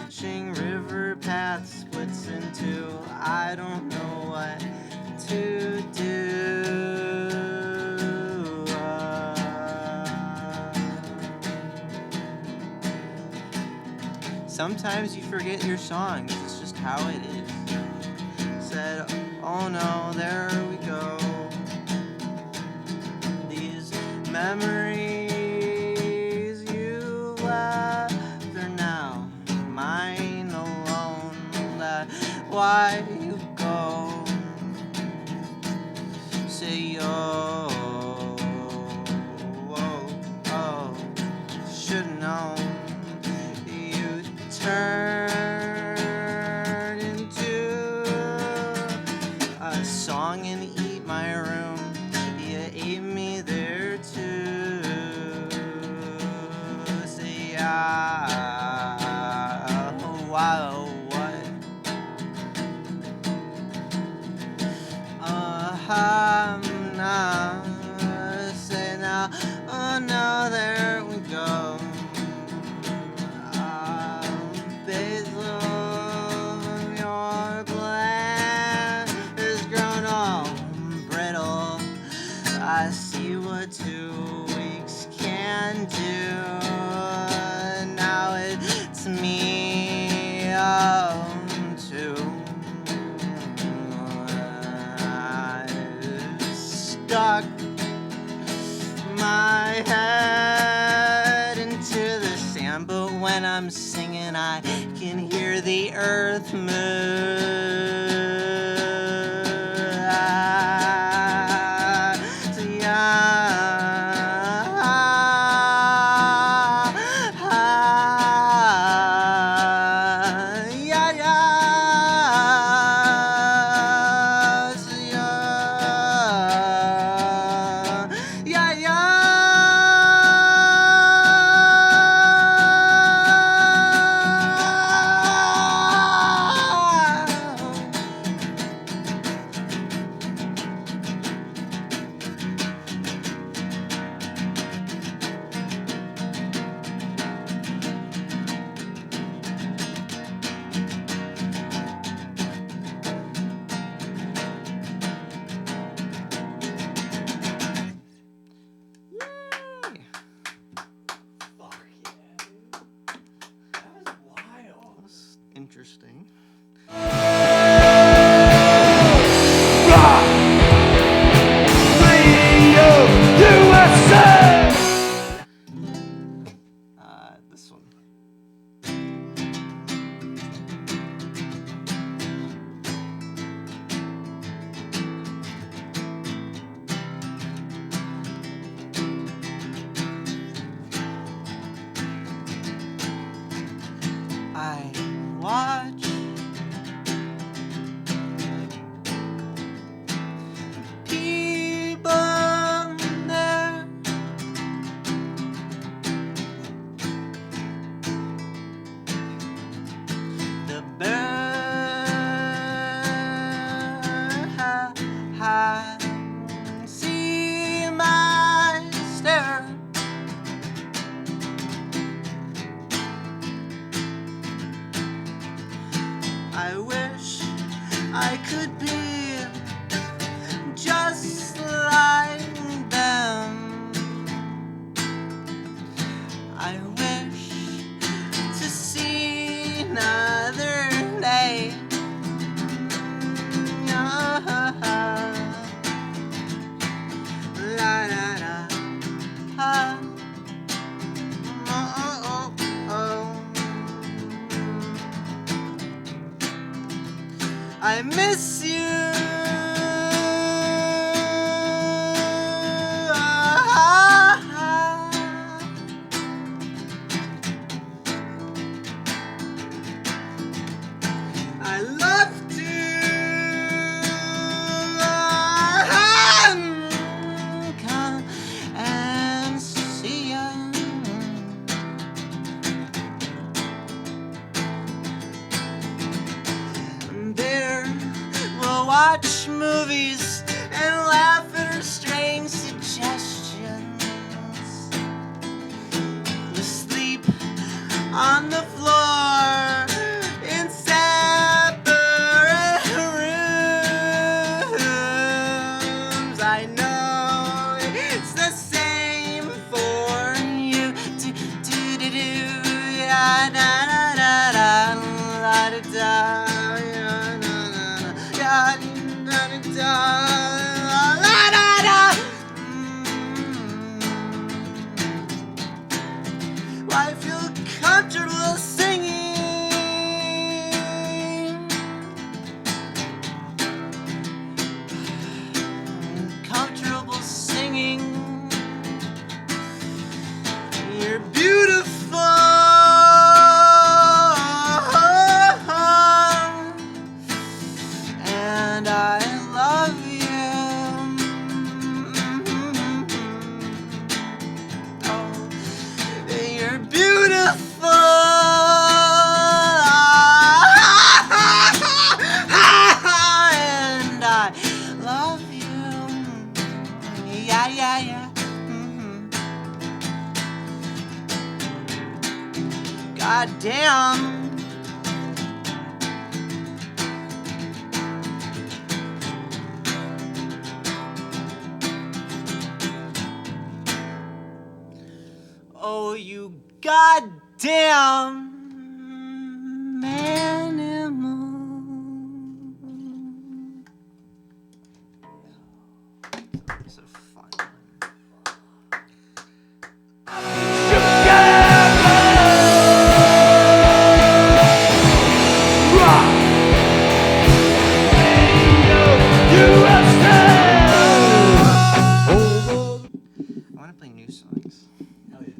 rushing river path splits into I don't know what to do. Sometimes you forget your songs, it's just how it is. Said, oh no, there we go. These memories you left are now mine alone. Why you go? Say yo, oh, should've known. You turn into a song and eat my room. You ate me there too. Say wow, what? Nah, say now, oh no, there we go. Basil, your plant has grown all brittle. I see what 2 weeks can do. Now it's me, too. Stuck my head into the sand, but when I'm singing, I can hear the earth move. Interesting. This one. I watch people there. The birds see my stare. I wish I could be just like them. I wish to see another day. La la la, ha. Oh, oh, oh, oh. I miss you. I love to come and see you. There we'll watch movies and laugh at her strange suggestions. We'll sleep on the floor in separate rooms. I know it's the same for you. Do do do do da da da da da da da da. I feel comfortable singing. Comfortable singing. You're beautiful. And I love you. Oh, you're beautiful. And I love you. Yeah, yeah, yeah. God damn. Oh, you goddamn animal. It's a fun one. I want to play new songs. Hell yeah.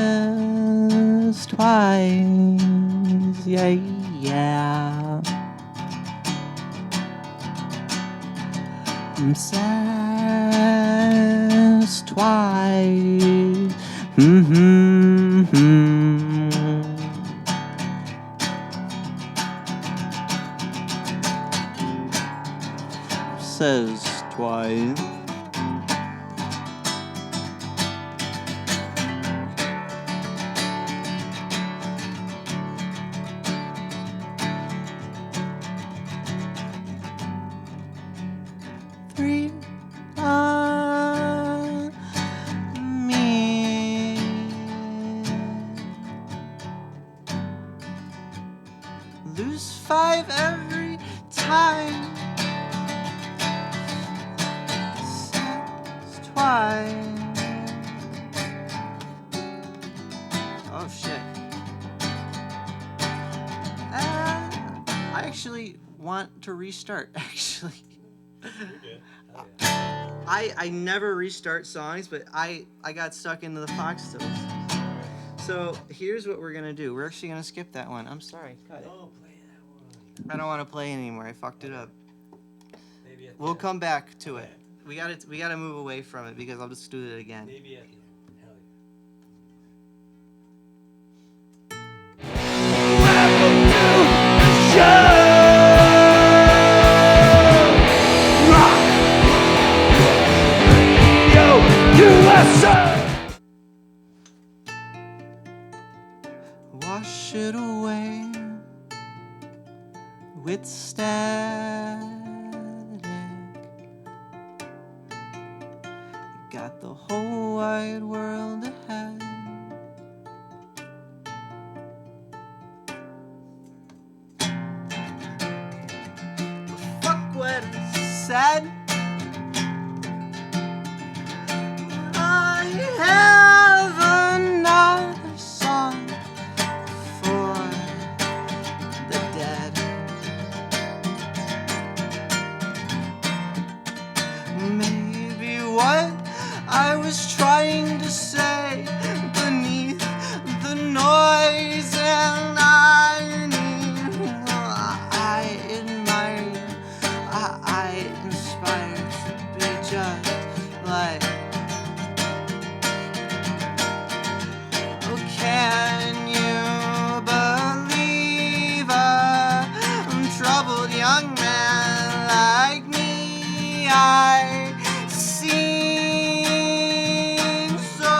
Says twice, yeah, yeah. Says twice, Says twice. Three on me. Lose 5 every time. Says twice. Oh shit. I actually want to restart, actually. I never restart songs, but I got stuck into the Foxtails. So here's what we're gonna do. We're actually gonna skip that one. I'm sorry. Cut it. Oh, play that one. I don't want to play anymore. I fucked it up. Maybe at the We'll end. come back to it. We gotta move away from it because I'll just do it again. Maybe at the end. Hell Wash it away with static. Got the whole wide world ahead. Fuck what I said. what I was trying to say beneath the noise and irony. I admire you, I inspire to be just like. Oh, can you believe a troubled young man like me? I sing so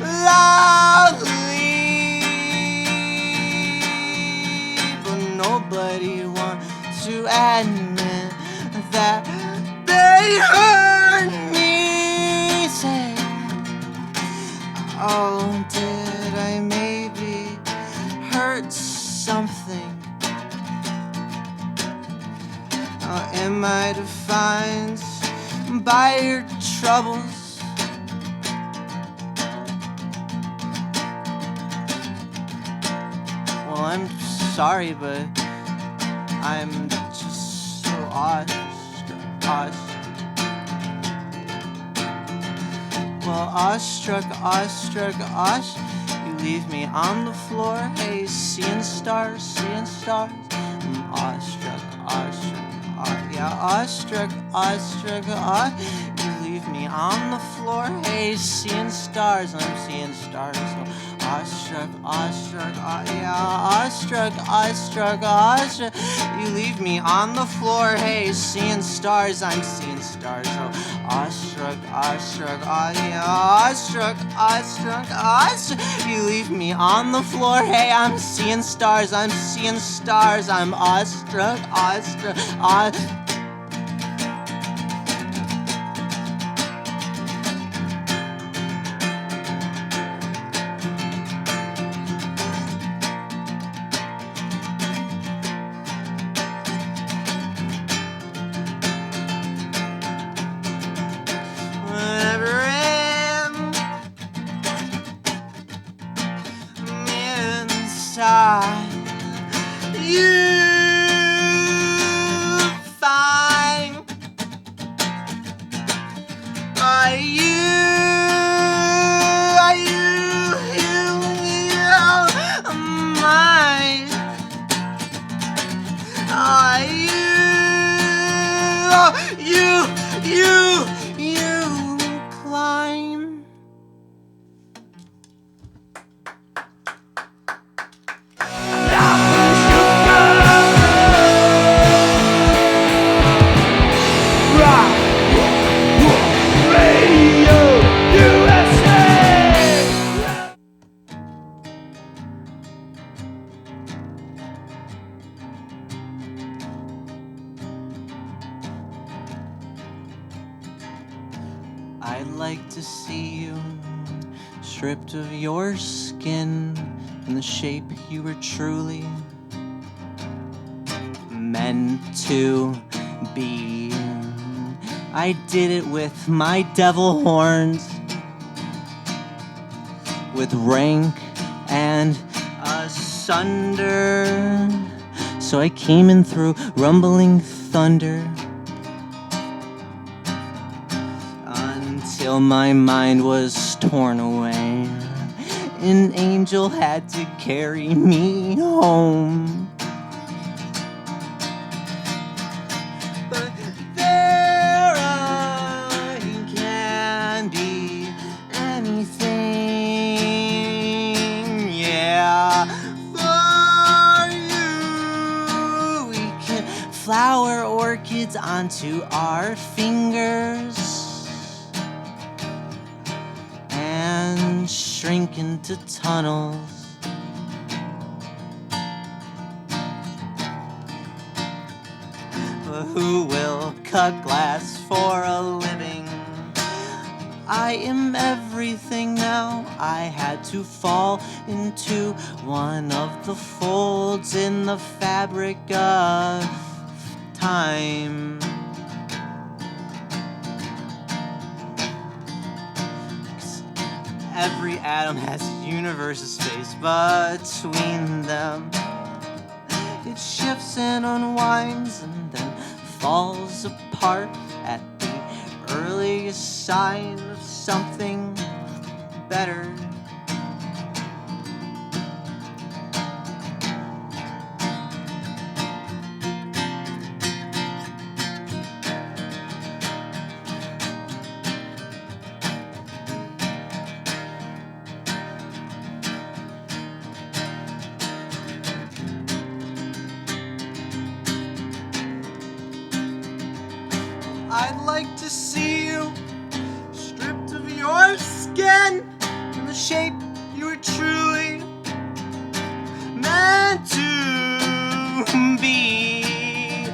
loudly, but nobody wants to admit that they heard me say, oh, did I maybe hurt something? Or am I defined by your troubles? Well, I'm sorry, but I'm just so awestruck. Well, awestruck, you leave me on the floor, hey, seeing stars, I'm awestruck, yeah, awestruck, you leave me on the floor, hey, seeing stars, I'm seeing stars, so awestruck, yeah, awestruck, you leave me on the floor, hey, seeing stars, I'm seeing stars, so awestruck, yeah, awestruck, you leave me on the floor, hey, I'm seeing stars, I'm awestruck, you find are you mine? Are you climb? I'd like to see you stripped of your skin in the shape you were truly meant to be. I did it with my devil horns, with rank and asunder. So I came in through rumbling thunder, till my mind was torn away. An angel had to carry me home. But there I can be anything, yeah, for you. We can flower orchids onto our fingers and shrink into tunnels. But who will cut glass for a living? I am everything now. I had to fall into one of the folds in the fabric of time. Every atom has a universe of space between them. It shifts and unwinds and then falls apart at the a sign of something better. I'd like to see you stripped of your skin and the shape you were truly meant to be.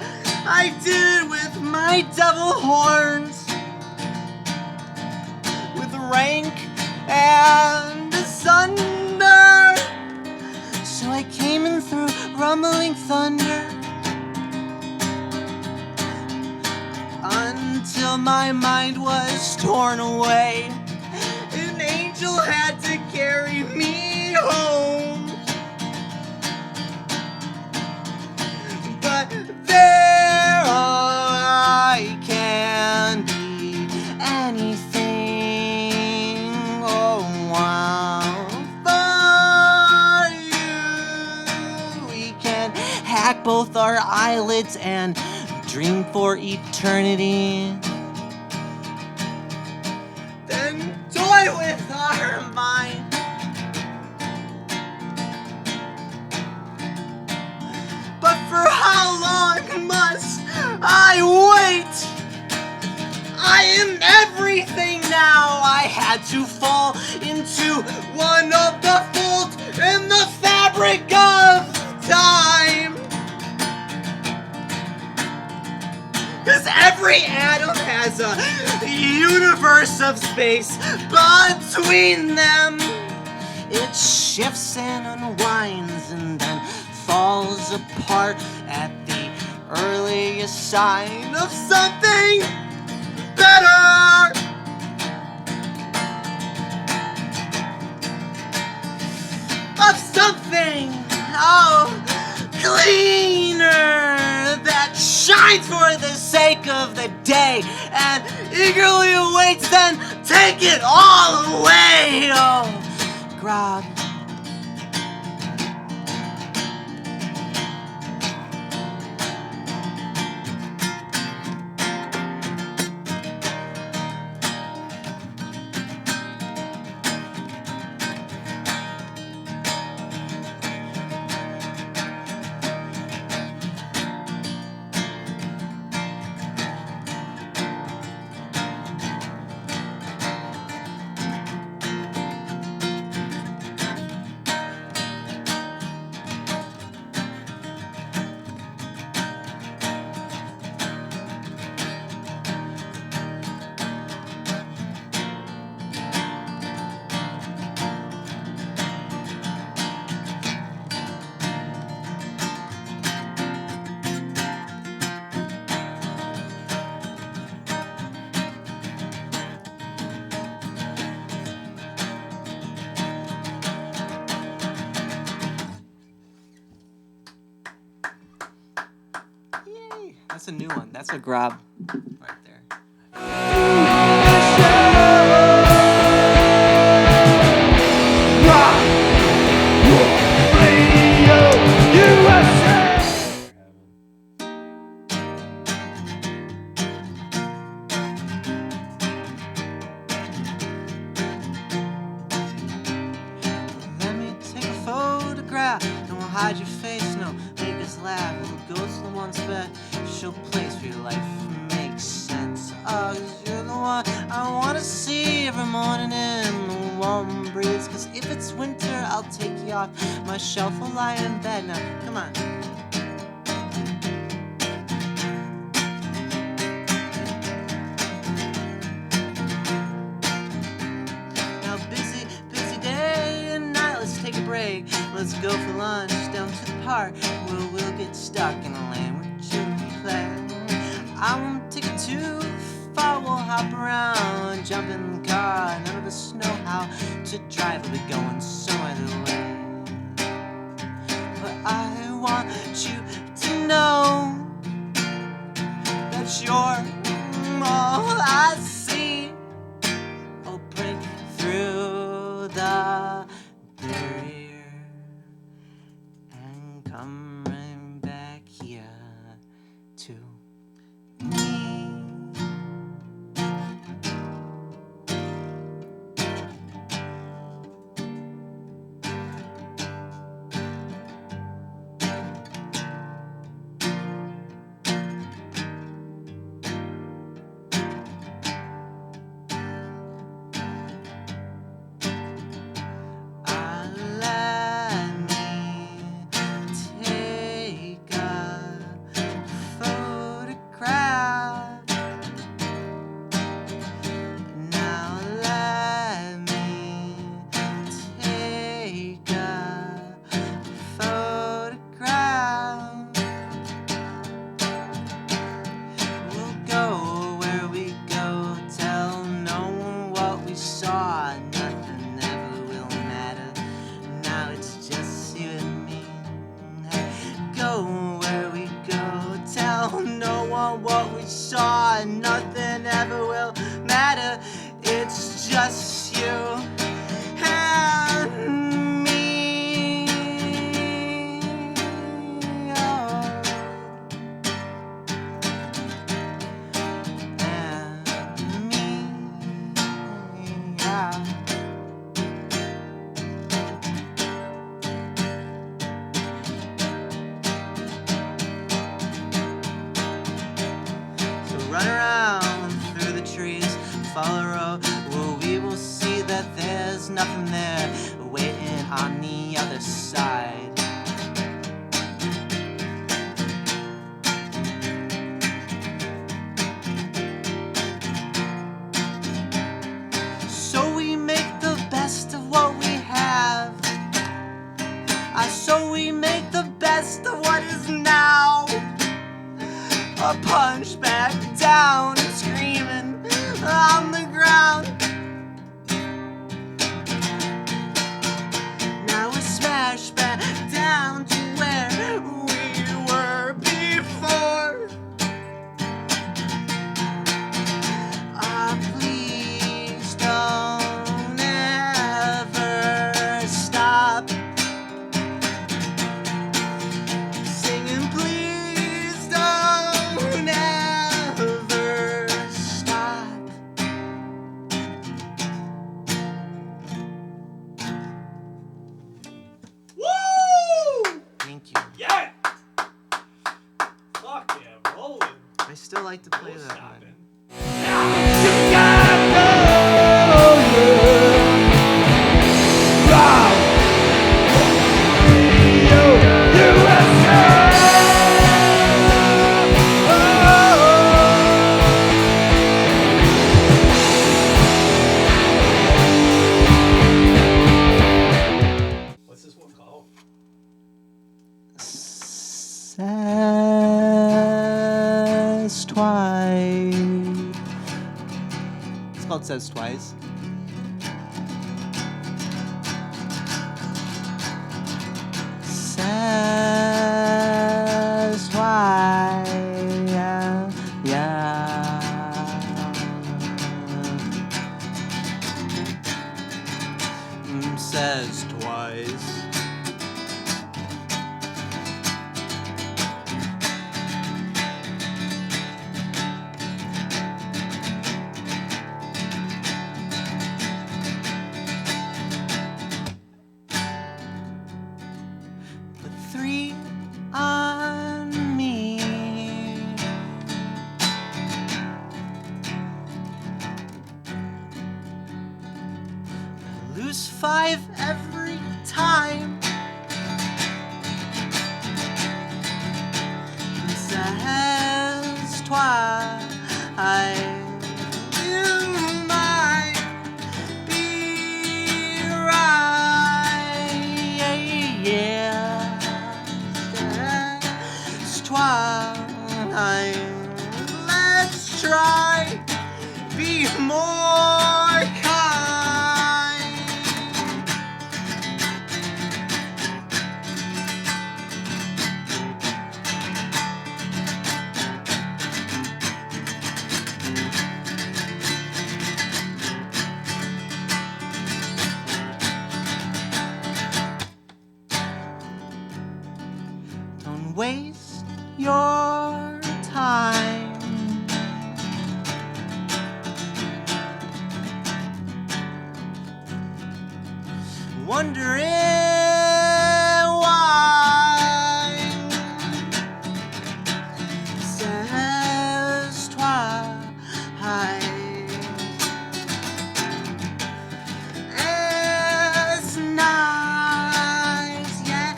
I did it with my devil horns, with rank and asunder. So I came in through rumbling thunder, until my mind was torn away. An angel had to carry me home. But there I can be anything. Oh, wow. For you, we can hack both our eyelids and dream for eternity. Then toy with our mind. But for how long must I wait? I am everything now. I had to fall into one of the folds in the fabric of time. 'Cause every atom has a universe of space between them. It shifts and unwinds and then falls apart at the earliest sign of something better. Of something, oh, cleaner, that shines for the sake of the day and eagerly awaits, then take it all away. Oh, grog. That's a new one. That's a grab right there. Let me take a photograph. Don't hide your face, no. Make us laugh. We'll go to the one special place where your life makes sense. Oh, 'cause you're the one I wanna see every morning in the warm breeze. 'Cause if it's winter, I'll take you off my shelf. We'll lie in bed now. Come on. Now, busy day and night. Let's take a break. Let's go for lunch down to the park where we'll get stuck in a lane where children play. I won't take it too far. We'll hop around, jump in the car. None of us know how to drive. We'll be going some other way. But I want you to know that you're all I see. just you and me. Oh. And me. Yeah. So run around through the trees, follow a road where we will see that there's nothing there waiting on the other side. So we make the best of what we have. So we make the best of what is now. A punch back down, screaming on the ground. Now we smash back down to where we were before. Please don't ever stop singing. Please don't ever stop. Woo! Thank you. Yeah! Fuck yeah, rolling. I still like to play that one. Stopping. What's this one called? Says twice. It's called Says Twice. Says twice. Yeah. Says twice. Put 3 on me. I lose 5 every time. Says twice. You might be right. Yeah. Says twice. Let's try be more kind. Don't waste your time. Wondering why. Says twice. It's nice, yeah.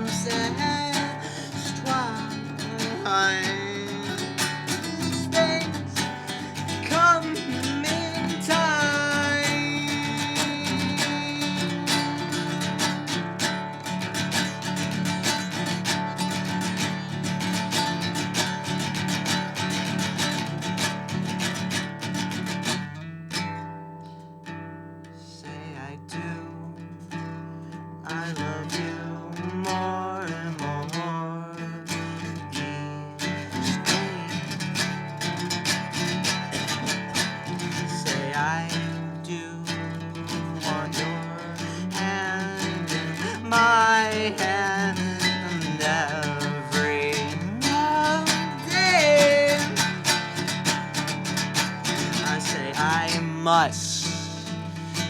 Says twice. Things come in time. I must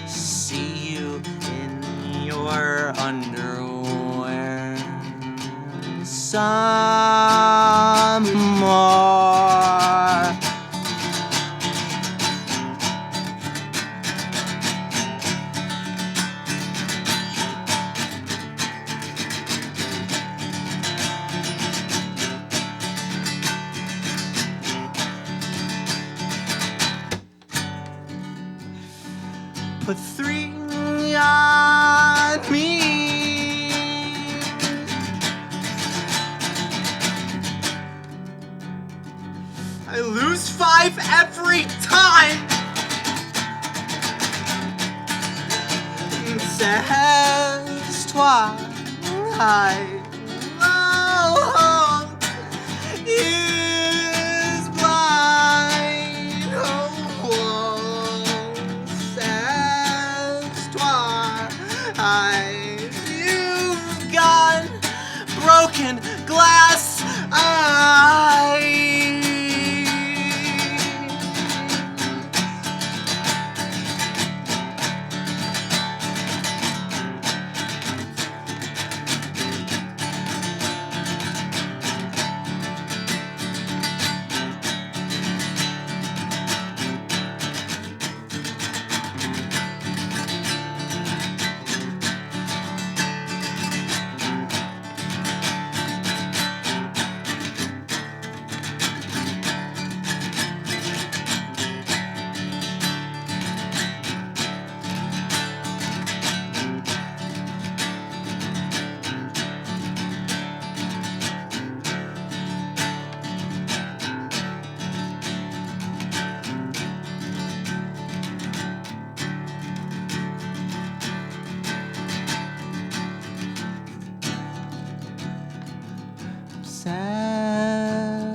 see you in your underwear some more. Put 3 on me. I lose 5 every time. Says twilight. Oh, is blind. Oh, says twilight. You've got broken glass eyes.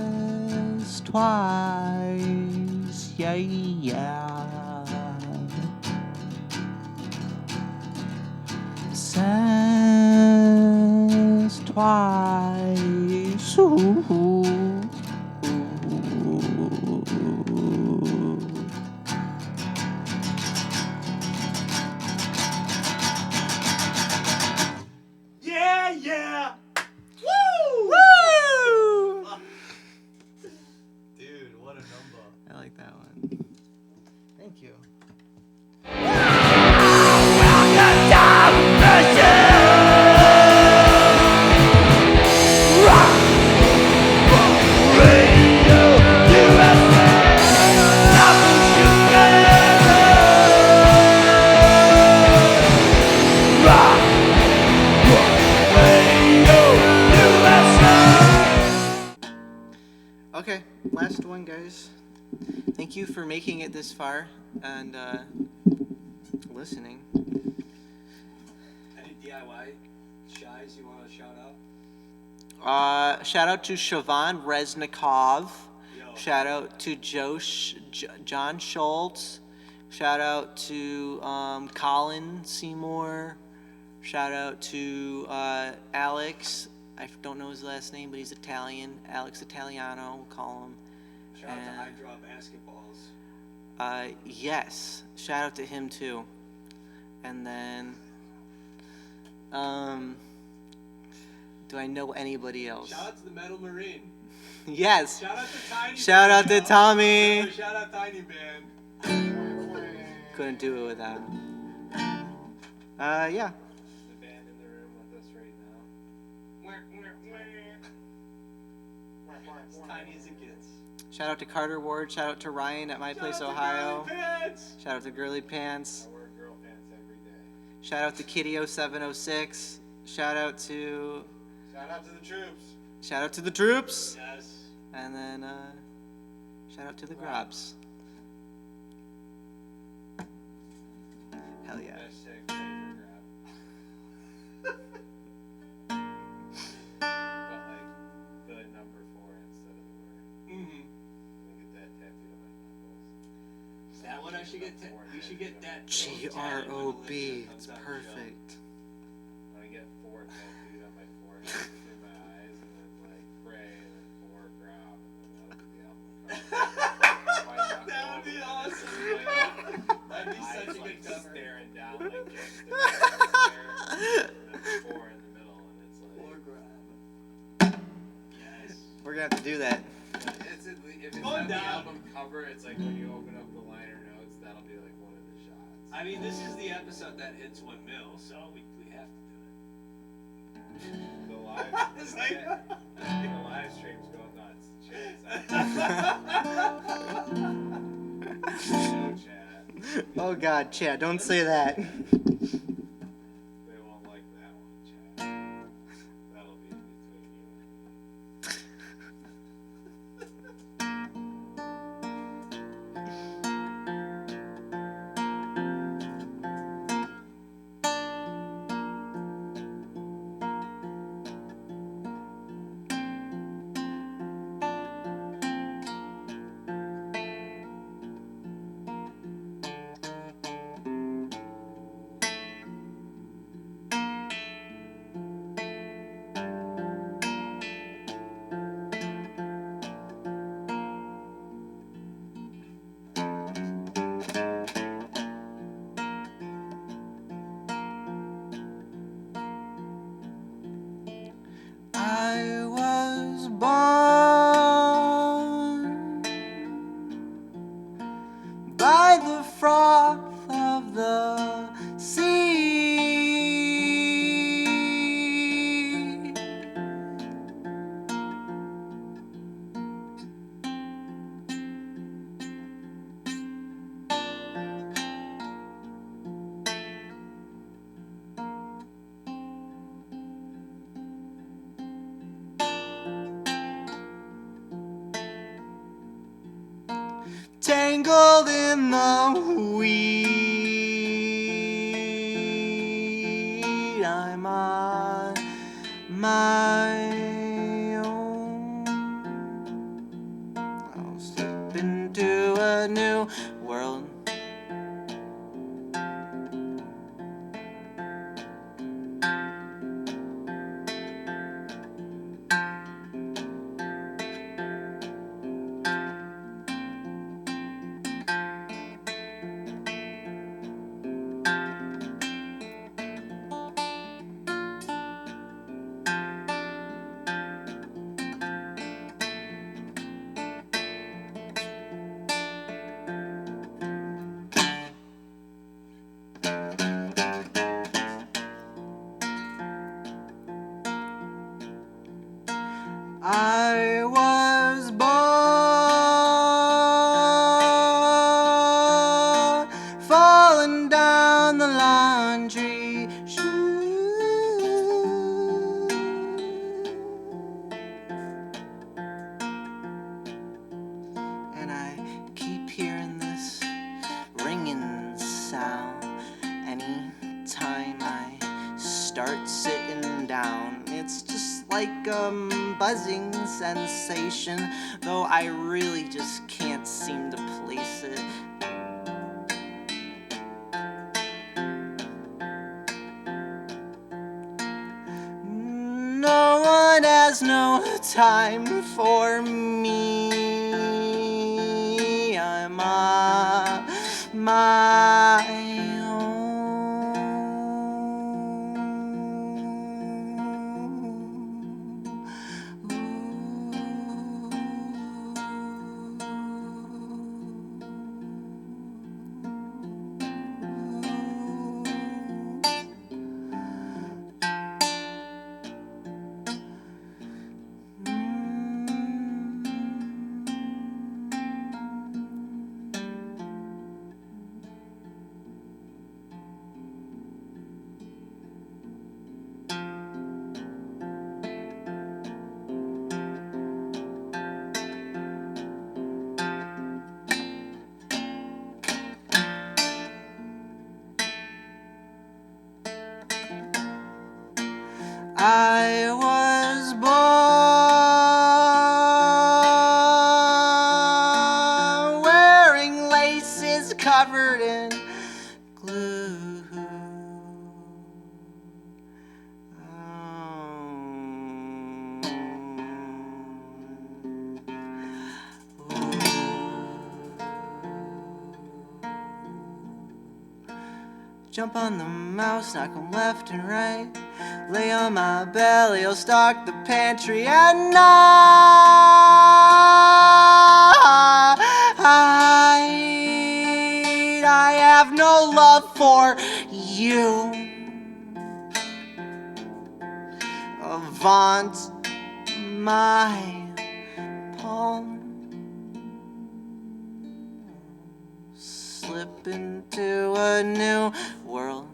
Says twice, yeah, yeah. Says twice, ooh, ooh. Yeah, yeah. Woo! Dude, what a number. I like that one. Thank you. Okay, last one, guys. Thank you for making it this far and listening. Any DIY shies you want to shout out? Shout out to Siobhan Reznikov. Yo. Shout out to John Schultz. Shout out to Colin Seymour. Shout out to Alex. I don't know his last name, but he's Italian. Alex Italiano, we'll call him. Shout out to And- Hydra Basketballs. Yes, shout out to him too. And then, do I know anybody else? Shout out to the Metal Marine. Yes. Shout out to Tiny. Shout out to Tommy. Shout out Tiny Band. Couldn't do it without him. Yeah. The band in the room with us right now. As tiny as it gets. Shout out to Carter Ward. Shout out to Ryan at My Place, Ohio. Shout out to Girly Pants. I wear girl pants every day. Shout out to Kitty0706. Shout out to Shout out to the troops. Shout out to the troops. Yes. And then shout out to the Grobs. Hell yeah. Hashtag paper grab. But like the number 4 instead of the word. Mm-hmm. Let me get that tattooed on my knuckles. That one I should get. We should get that. GROB. It's perfect. I get 4 tattooed on my forehead, between my eyes, and then like pray, and then 4 grab, and then that'll be the album cover. My That would be knuckles, awesome. and then you open up the liner notes, that'll be like one of the shots. I mean, this is the episode that hits 1 mil, so we have to do it. The live, It's like- the live stream's going nuts. Chat. No chat. Oh God, Chad, don't say that. They won't like that one, chat. That'll be between you and me. I was born by the froth of the sea. Tangled in the weed, I'm on my own. I'll slip into a new world. I was born falling down the laundry chute, and I keep hearing this ringing sound anytime I start sitting down. It's just like a buzzing sensation, though I really just can't seem to place it. No one has no time for me. I'm on my I was born wearing laces covered in glue. Jump on the mouse, knock 'em left and right. Lay on my belly, I'll stock the pantry at night. have no love for you. Avant my palm. Slip into a new world.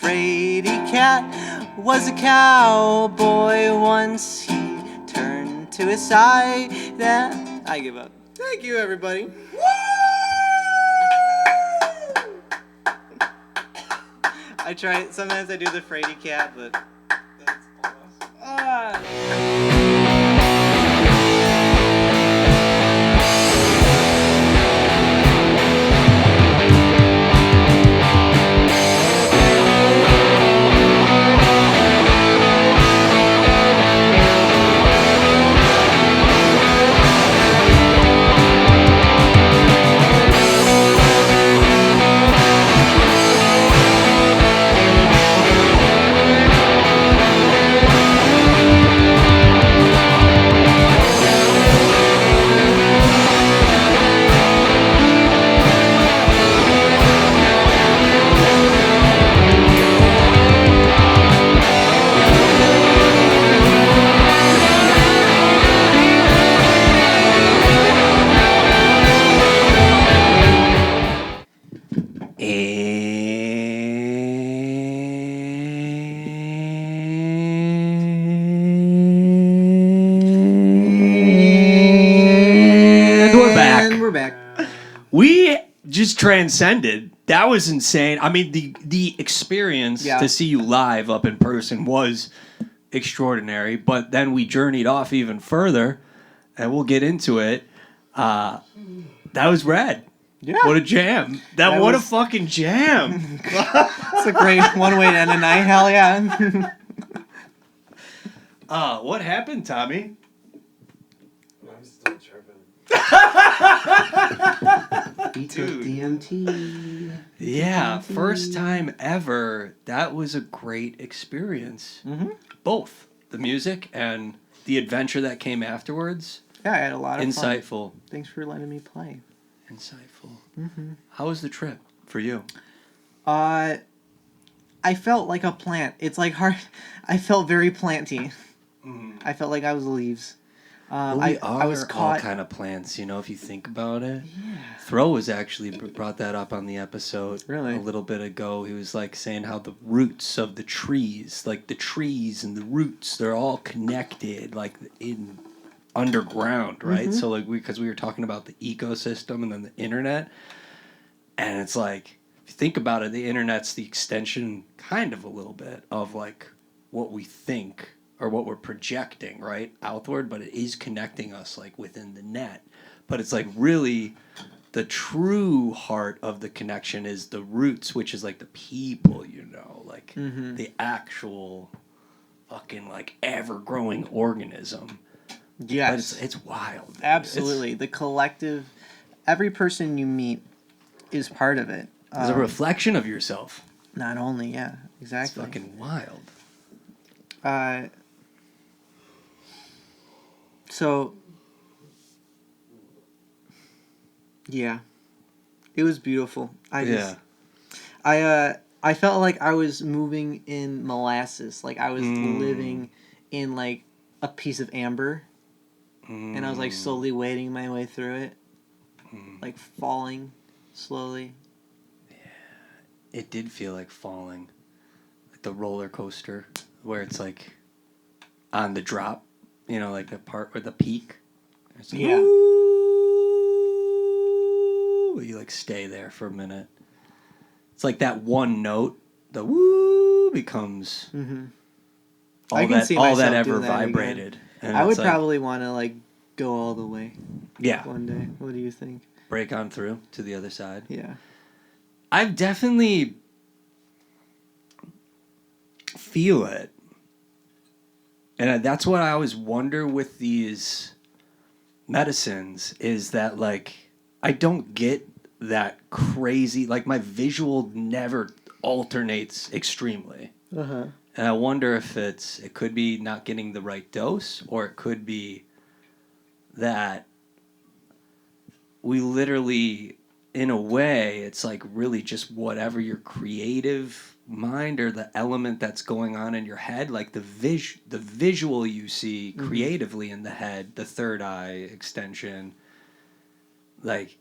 Fraidy Cat was a cowboy once. He turned to his side and I give up. Thank you, everybody. I try. Sometimes I do the Fraidy Cat, but that's almost. We just transcended. That was insane. I mean, the experience to see you live up in person was extraordinary. But then we journeyed off even further, and we'll get into it. That was rad. Yeah. What a jam. What a fucking jam. It's a great one way to end a night. Hell yeah. What happened, Tommy? I'm still tripping. Dude. DMT. Yeah, first time ever. That was a great experience. Mm-hmm. Both the music and the adventure that came afterwards. Yeah, I had a lot of insightful. Fun. Thanks for letting me play. Insightful. Mm-hmm. How was the trip for you? I felt like a plant. It's like hard. I felt very planty. Mm. I felt like I was leaves. I was caught. All kind of plants, if you think about it. Yeah. Throw was actually brought that up on the episode really? A little bit ago. He was like saying how the roots of the trees, like the trees and the roots, they're all connected, like in underground, right? Mm-hmm. So like because we were talking about the ecosystem and then the internet, and it's like if you think about it, the internet's the extension, kind of a little bit of like what we think or what we're projecting, right, outward, but it is connecting us like within the net. But it's like really the true heart of the connection is the roots, which is like the people, you know, like the actual fucking like ever growing organism. Yes. But it's wild. dude. Absolutely. The collective, every person you meet is part of it. It's a reflection of yourself. Not only, yeah, It's exactly. fucking wild. So, yeah, it was beautiful. I felt like I was moving in molasses, like I was living in like a piece of amber, and I was like slowly wading my way through it, like falling slowly. It did feel like falling, like the roller coaster where it's like on the drop, you know, like the part where the peak. It's like, Yeah. woo, you like stay there for a minute. It's like that one note, the woo becomes all I can that see all myself that ever doing that again. vibrated. And I would it's like, probably want to like go all the way yeah, one day. What do you think? break on through to the other side. Yeah. I've definitely feel it. And that's what I always wonder with these medicines is that, like, I don't get that crazy, like, my visual never alternates extremely. Uh-huh. And I wonder if it could be not getting the right dose, or it could be that we literally, in a way, it's like really just whatever your creative mind or the element that's going on in your head, like the visual you see creatively in the head, the third eye extension, like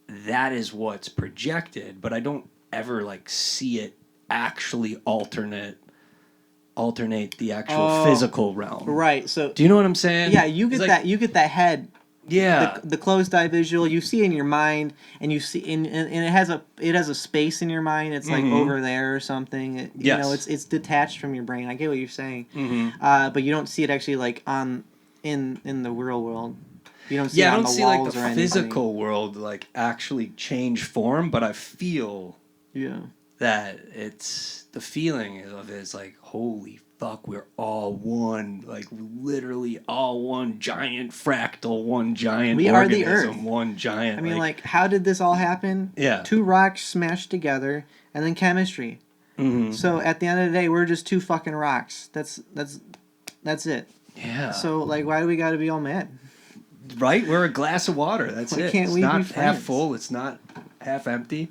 that is what's projected, but I don't ever like see it actually alternate the actual physical realm. Right. So Do you know what I'm saying? yeah, you It's get like- that. You get that head. Yeah. The closed eye visual you see in your mind, and you see and it has a space in your mind. It's like over there or something. You Yes. know, it's detached from your brain. I get what you're saying. But you don't see it actually like in the real world. You don't see it I on don't the see like walls the or anything. physical world like actually change form, but I feel Yeah. that it's the feeling of it is like, holy fuck, we're all one, like literally all one giant fractal, one giant We are the organism, Earth. one giant. I mean, like, how did this all happen? Yeah. Two rocks smashed together, and then chemistry. So at the end of the day, we're just two fucking rocks. That's it. yeah. So like, why do we got to be all mad? Right, we're a glass of water. That's Why it. can't It's we be not half friends? full. It's not half empty.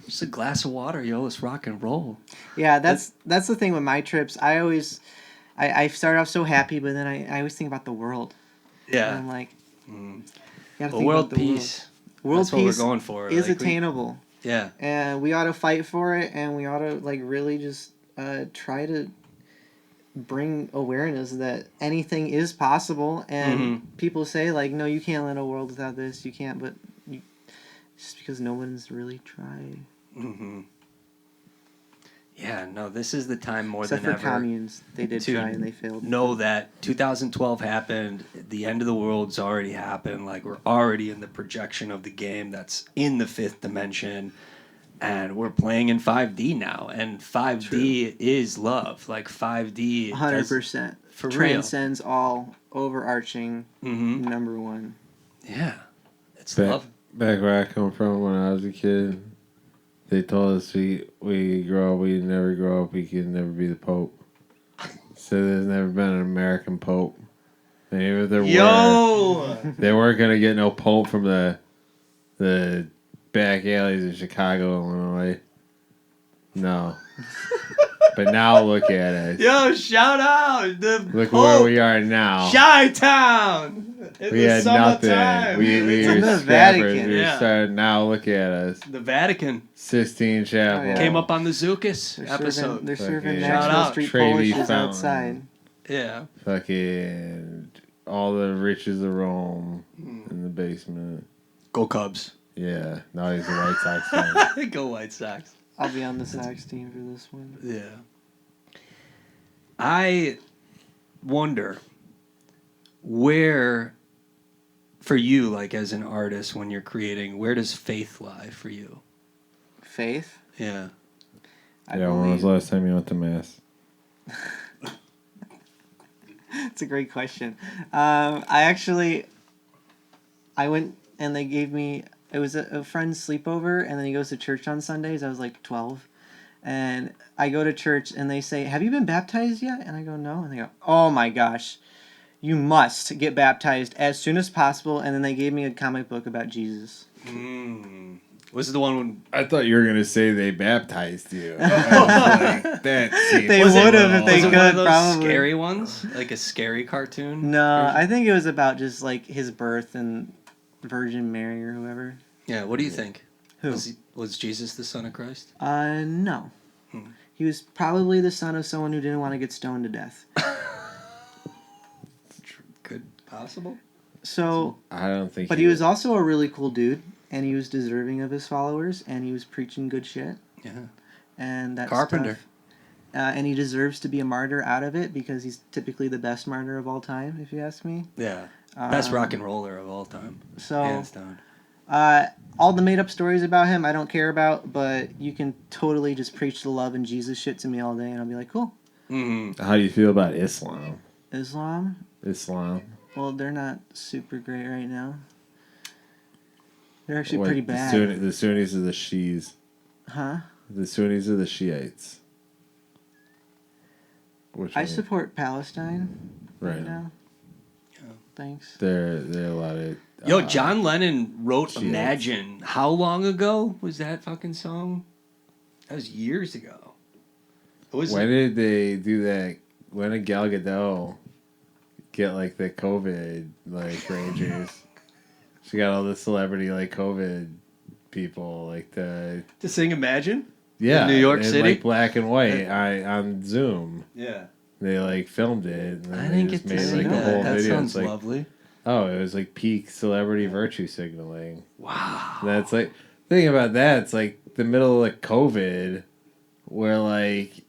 Just a glass of water, yo. Let's rock and roll. Yeah, that's the thing with my trips. I start off so happy, but then I always think about the world. And Yeah. I'm like, you gotta Well, think world about the peace. World That's what peace we're going for. is Like, attainable, yeah. and we ought to fight for it, and we ought to like really just try to bring awareness that anything is possible. And people say like, no, you can't live in a world without this. You can't, but just because no one's really tried. Yeah, no, this is the time more Except than for ever. communes, they did to try and they failed. Know that 2012 happened. The end of the world's already happened. Like, we're already in the projection of the game that's in the fifth dimension. And we're playing in 5D now. And 5D is love. Like, 5D 100%. For real. Transcends all overarching number one. Yeah. It's Back, love. back where I come from when I was a kid, they told us we grow up, we never grow up, we can never be the Pope. So there's never been an American Pope. And even if there were, they weren't going to get no Pope from the back alleys of Chicago, Illinois. No. But now look at us. Yo, shout out. Look where we are now. Chi-Town. We had nothing. We It's were in the scrappers. Vatican. We Yeah. started. Now look at us. The Vatican Sistine Chapel. Oh, yeah. came up on the Zukas They're episode. They're serving Fucking shout Maxwell out. Street Trevi Polishes Fountain. outside. Yeah. Fucking all the riches of Rome in the basement. Go Cubs. Yeah. Now he's a White Sox fan. Go White Sox. I'll be on the Sox team for this one. Yeah. I wonder where, for you, like as an artist, when you're creating, where does faith lie for you? Faith. Yeah. I Yeah, when was the last time you went to mass? It's a great question. I went and they gave me. It was a friend's sleepover, and then he goes to church on Sundays. I was like 12, and I go to church, and they say, "Have you been baptized yet?" And I go, "No." And they go, "Oh my gosh, you must get baptized as soon as possible." And then they gave me a comic book about Jesus. Was it the one when I thought you were gonna say they baptized you. I was like, that seems They Was it- would have if they was it could, one of those probably. scary ones, like a scary cartoon? No, version? I think it was about just like his birth and Virgin Mary or whoever. Yeah. What do you think? Who? Was Jesus the Son of Christ? No. He was probably the son of someone who didn't want to get stoned to death. Good, possible. So, I don't think. but he was also a really cool dude, and he was deserving of his followers, and he was preaching good shit, Yeah. and that Carpenter. stuff. And he deserves to be a martyr out of it because he's typically the best martyr of all time, if you ask me. Yeah. Best rock and roller of all time. So, Hands down. all the made up stories about him I don't care about, but you can totally just preach the love and Jesus shit to me all day, and I'll be like, cool. Mm-hmm. How do you feel about Islam? Islam? Islam. Well, they're not super great right now. They're actually What, pretty bad. The Sunnis or the Shias? Huh? The Sunnis or the Shiites? Which I one? support Palestine right Right. now. Yeah. Thanks. There are a lot of. Yo, John Lennon wrote Shiites. Imagine. How long ago was that fucking song? That was years ago. It was When did they do that? When did Gal Gadot get like the COVID like Rangers? She got all the celebrity like COVID people like the to sing Imagine? yeah New York in, City? like black and white on Zoom. Yeah. They like filmed it. And I then didn't they just get to made see like that. a whole That video. sounds It's like lovely. oh, it was like peak celebrity virtue signaling. Wow. That's like thinking about that. It's like the middle of like COVID, where like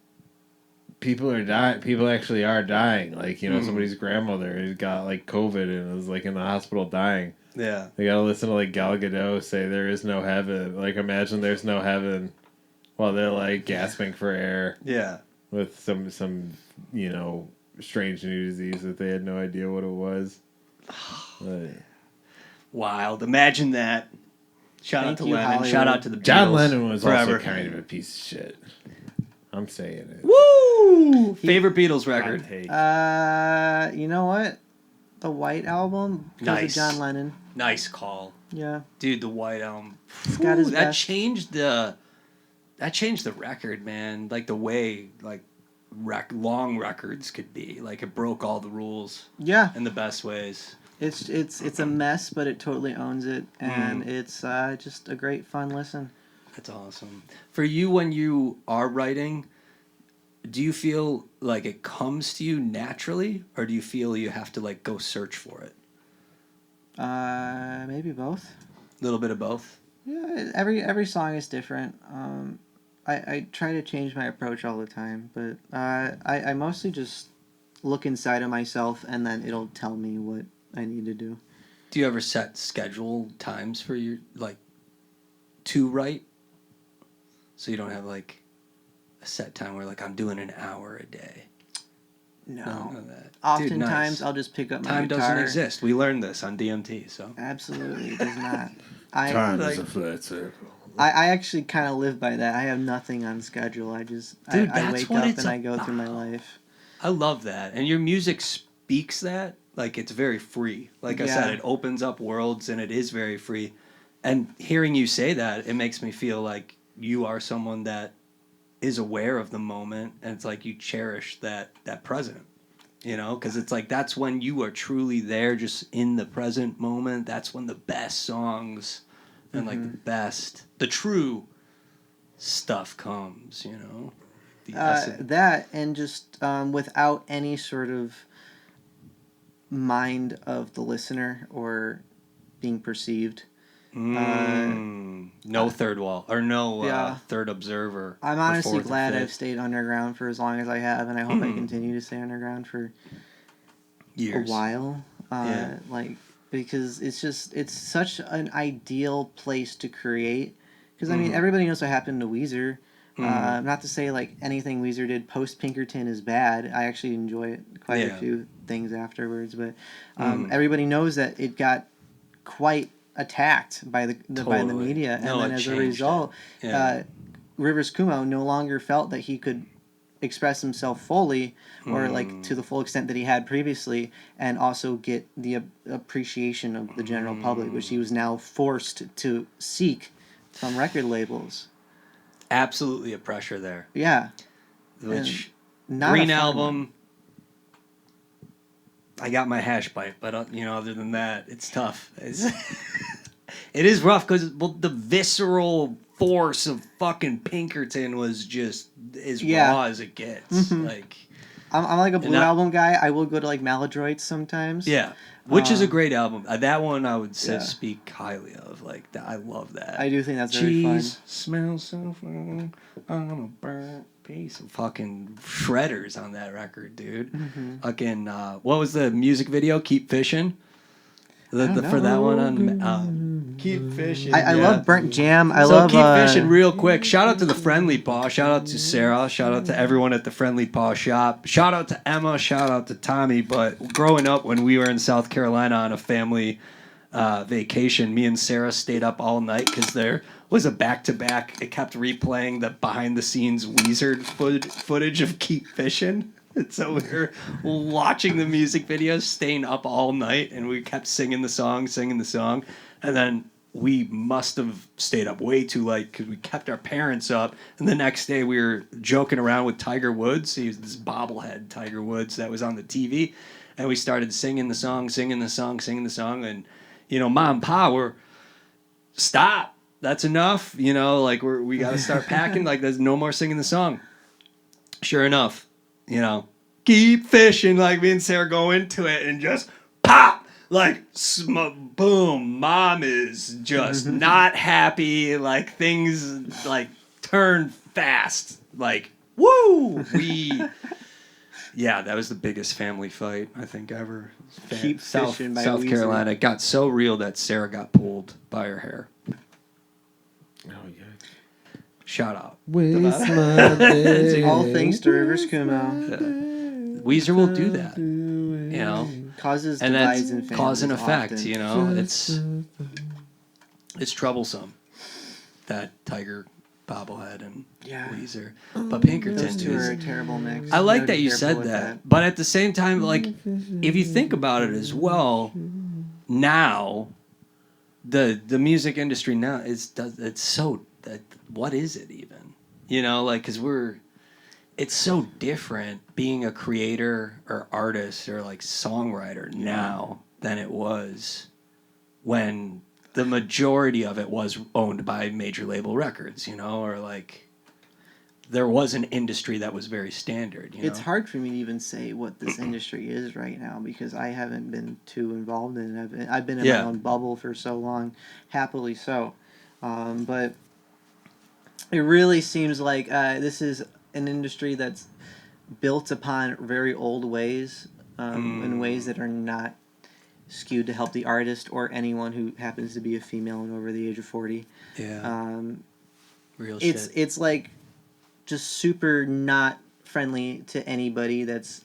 people are dying. People actually are dying. Like somebody's grandmother has got like COVID and was like in the hospital dying. Yeah. They gotta listen to like Gal Gadot say there is no heaven. Like imagine there's no heaven, while they're like gasping for air Yeah. with some strange new disease that they had no idea what it was. But Wild. Imagine that. Shout Thank out to you, Lennon. Hollywood. Shout out to the Beatles. John Lennon was forever. also kind of a piece of shit. I'm saying it. Woo! Favorite Beatles record. Hot take. You know what? The White Album because Nice. of John Lennon. Nice call. Yeah. Dude, the White Album. got his that best- changed the record, man. Like the way like long records could be. Like it broke all the rules Yeah. in the best ways. It's a mess, but it totally owns it, and it's just a great fun listen. That's awesome. For you, when you are writing, do you feel like it comes to you naturally, or do you feel you have to like go search for it? Maybe both. A little bit of both. Yeah, every song is different. I try to change my approach all the time, but I mostly just look inside of myself, and then it'll tell me what I need to do. Do you ever set schedule times for your to write? So you don't have like a set time where like I'm doing an hour a day. No. None of that. Dude, Oftentimes nice. I'll just pick up my Time guitar. doesn't exist. We learned this on DMT. So Absolutely, it does not. Time like- is a flat circle. I actually kind of live by that. I have nothing on schedule. I just Dude, I that's wake what up it's and I go through my about. life. I love that, and your music speaks that. Like it's very free. Like I said, Yeah. it opens up worlds, and it is very free. And hearing you say that, it makes me feel like you are someone that is aware of the moment, and it's like you cherish that present. You know, because it's like that's when you are truly there, just in the present moment. That's when the best songs and like the true stuff comes. You know, the essence. That and just without any sort of mind of the listener or being perceived. No third wall or no Yeah. third observer. I'm or honestly fourth or glad I've fifth. stayed underground for as long as I have, and I hope I continue to stay underground for Years. a while. Yeah. Like, because it's such an ideal place to create. Because I mean, everybody knows what happened to Weezer. Not to say like anything Weezer did post Pinkerton is bad. I actually enjoy it quite a Yeah. few things afterwards, but everybody knows that it got quite attacked by the Totally. media, and No, then it as a changed result, it. Yeah. Rivers Cuomo no longer felt that he could express himself fully or like to the full extent that he had previously, and also get the appreciation of the general public, which he was now forced to seek from record labels. Absolutely a pressure there. Yeah, Which not Green a fun Album. one. I got my hash pipe, but other than that, it's tough. It is rough because the visceral force of fucking Pinkerton was just as raw as it gets. Like, I'm like a Blue that- Album guy. I will go to like Maladroits sometimes. yeah, which is a great album. That one I would say Yeah. speak highly of. Like, I love that. I do think that's very fun. Cheese smells so fun on a burnt piece of fucking shredders on that record, dude. Fucking what was the music video? Keep Fishing. For that one on Keep Fishing. I yeah. love Burnt Jam. I So love Keep Fishing real quick. Shout out to the Friendly Paw. Shout out to Sarah. Shout out to everyone at the Friendly Paw shop. Shout out to Emma. Shout out to Tommy. But growing up when we were in South Carolina on a family vacation, me and Sarah stayed up all night because there was a back-to-back. It kept replaying the behind-the-scenes Weezer footage of Keep Fishing. And so we were watching the music videos, staying up all night, and we kept singing the song. And then we must have stayed up way too late because we kept our parents up. And the next day we were joking around with Tiger Woods. He was this bobblehead Tiger Woods that was on the TV. And we started singing the song. And, Mom and Pa were, stop. That's enough. Like we got to start packing. Like there's no more singing the song. Sure enough, keep fishing. Like me and Sarah go into it and just pop. Like, boom, Mom is just not happy. Like, things, like, turn fast. Like, woo! Yeah, that was the biggest family fight, I think, ever. Keep Fishing by South Weezer. Carolina. It got so real that Sarah got pulled by her hair. Oh yeah. Shout out. all thanks to Rivers Cuomo. Weezer will do that, Causes and divides that's in families cause and effect. often. It's troublesome, that Tiger bobblehead and Yeah. Weezer, but Pinkerton Those two are a is. terrible mix. I like Gotta that be you careful said with that, but at the same time, like, if you think about it as well, now the music industry now it's so that what is it even? Because it's so different being a creator or artist or like songwriter now than it was when the majority of it was owned by major label records, or like there was an industry that was very standard. It's hard for me to even say what this industry is right now because I haven't been too involved in it. I've been in my own bubble for so long, happily so. But it really seems like this is an industry that's built upon very old ways, in ways that are not skewed to help the artist or anyone who happens to be a female and over the age of 40. Yeah. Real It's shit. it's like just super not friendly to anybody that's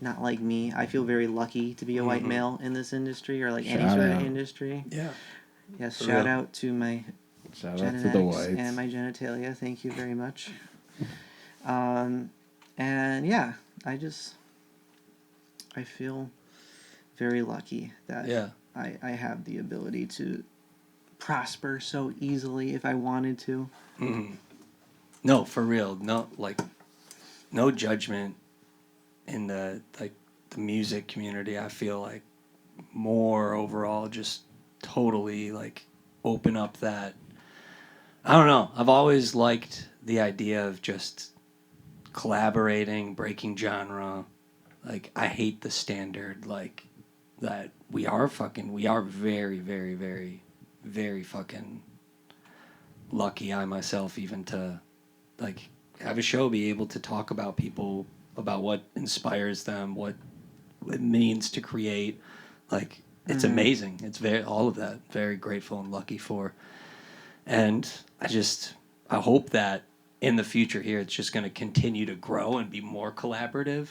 not like me. I feel very lucky to be a white male in this industry or like any Shout sort of out. industry. Yeah. Yes, For shout real. out to my Shout out to the genetics whites. and my genitalia. Thank you very much. And yeah, I feel very lucky that Yeah. I have the ability to prosper so easily if I wanted to. No, for real. No judgment in the music community. I feel like more overall just totally like open up that. I don't know. I've always liked the idea of just collaborating, breaking genre. Like I hate the standard like that we are very, very, very, very fucking lucky, I myself, even to have a show, be able to talk about people, about what inspires them, what it means to create. Like, it's amazing. It's all of that. Very grateful and lucky for. And I hope that in the future here, it's just going to continue to grow and be more collaborative.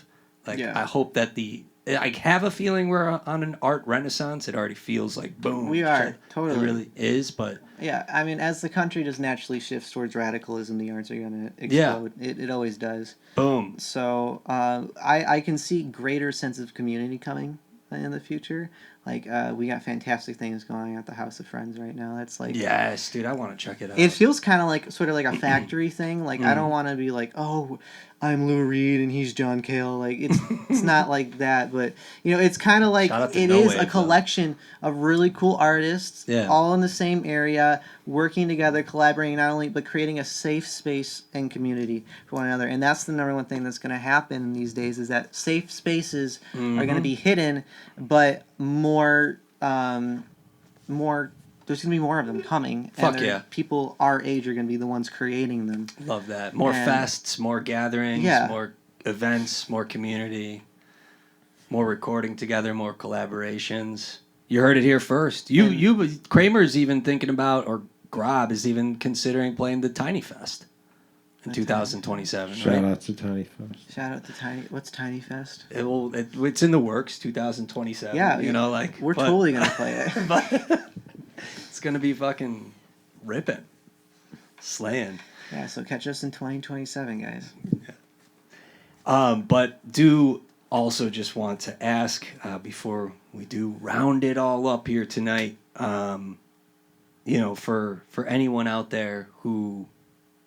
Like, Yeah. I hope that I have a feeling we're on an art renaissance. It already feels like boom. We are, shit. totally. It really is, but Yeah, I mean, as the country just naturally shifts towards radicalism, the arts are going to explode. It always does. boom. So I can see greater sense of community coming in the future. Like, we got fantastic things going at the House of Friends right now. That's like... Yes, dude, I want to check it out. It feels kind of like, sort of like a factory thing. Like, I don't want to be like, oh, I'm Lou Reed and he's John Cale. Like, it's not like that. But, you know, it's kind of like, Shout out to it No is Wave, a collection of really cool artists, Yeah. all in the same area, working together, collaborating not only, but creating a safe space and community for one another. And that's the number one thing that's going to happen these days, is that safe spaces are going to be hidden, but more there's going to be more of them coming. Fuck and yeah. People our age are going to be the ones creating them. Love that. More And- fests, more gatherings, Yeah. more events, more community, more recording together, more collaborations. You heard it here first. Kramer's even thinking about, or Grob is even considering playing the Tiny Fest in 2027. Shout right? out to Tiny Fest. Shout out to Tiny. What's Tiny Fest? It's in the works, 2027. Yeah, you know, like we're but- totally gonna play it. But it's gonna be fucking ripping, slaying. Yeah, so catch us in 2027, guys. But do also just want to ask before we do round it all up here tonight, you know, for anyone out there who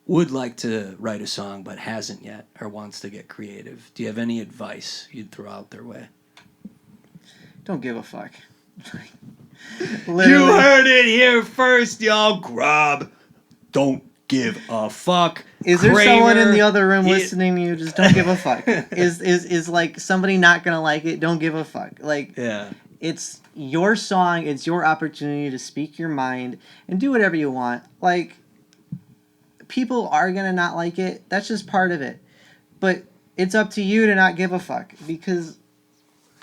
would like to write a song but hasn't yet or wants to get creative, do you have any advice you'd throw out their way? Don't give a fuck. You Literally. heard it here first, y'all. Grob, don't give a fuck. Is there someone in Kramer, the other room he- listening to you? Just don't give a fuck. Is like somebody not gonna like it? Don't give a fuck. Like, Yeah. it's your song. It's your opportunity to speak your mind and do whatever you want. Like, people are gonna not like it. That's just part of it. But it's up to you to not give a fuck, because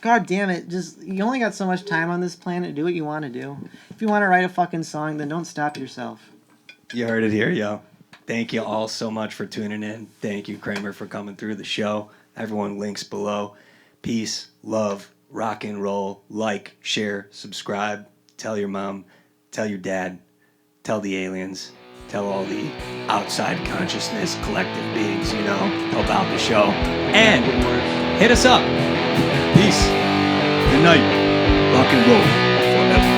God damn it, just you only got so much time on this planet. Do what you want to do. If you want to write a fucking song, then don't stop yourself. You heard it here, yo. Thank you all so much for tuning in. Thank you, Kramer, for coming through the show. Everyone, links below. Peace, love, rock and roll. Like, share, subscribe. Tell your mom. Tell your dad. Tell the aliens. Tell all the outside consciousness collective beings, you know, about the show. And hit us up. Peace. Good night. Rock and roll forever.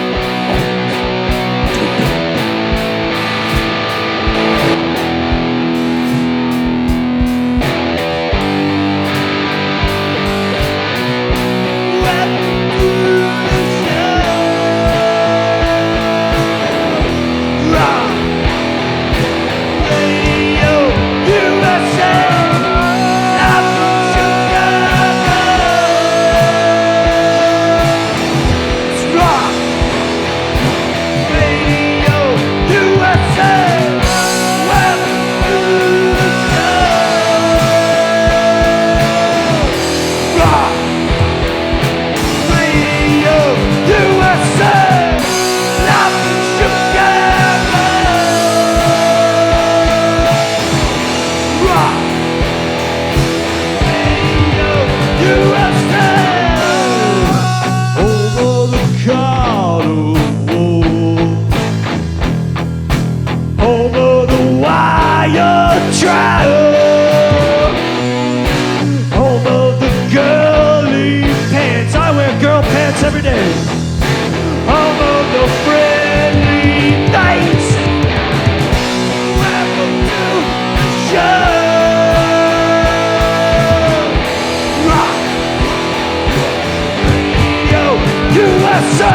Every day, although the friendly nights, welcome to the show. Rock Radio USA.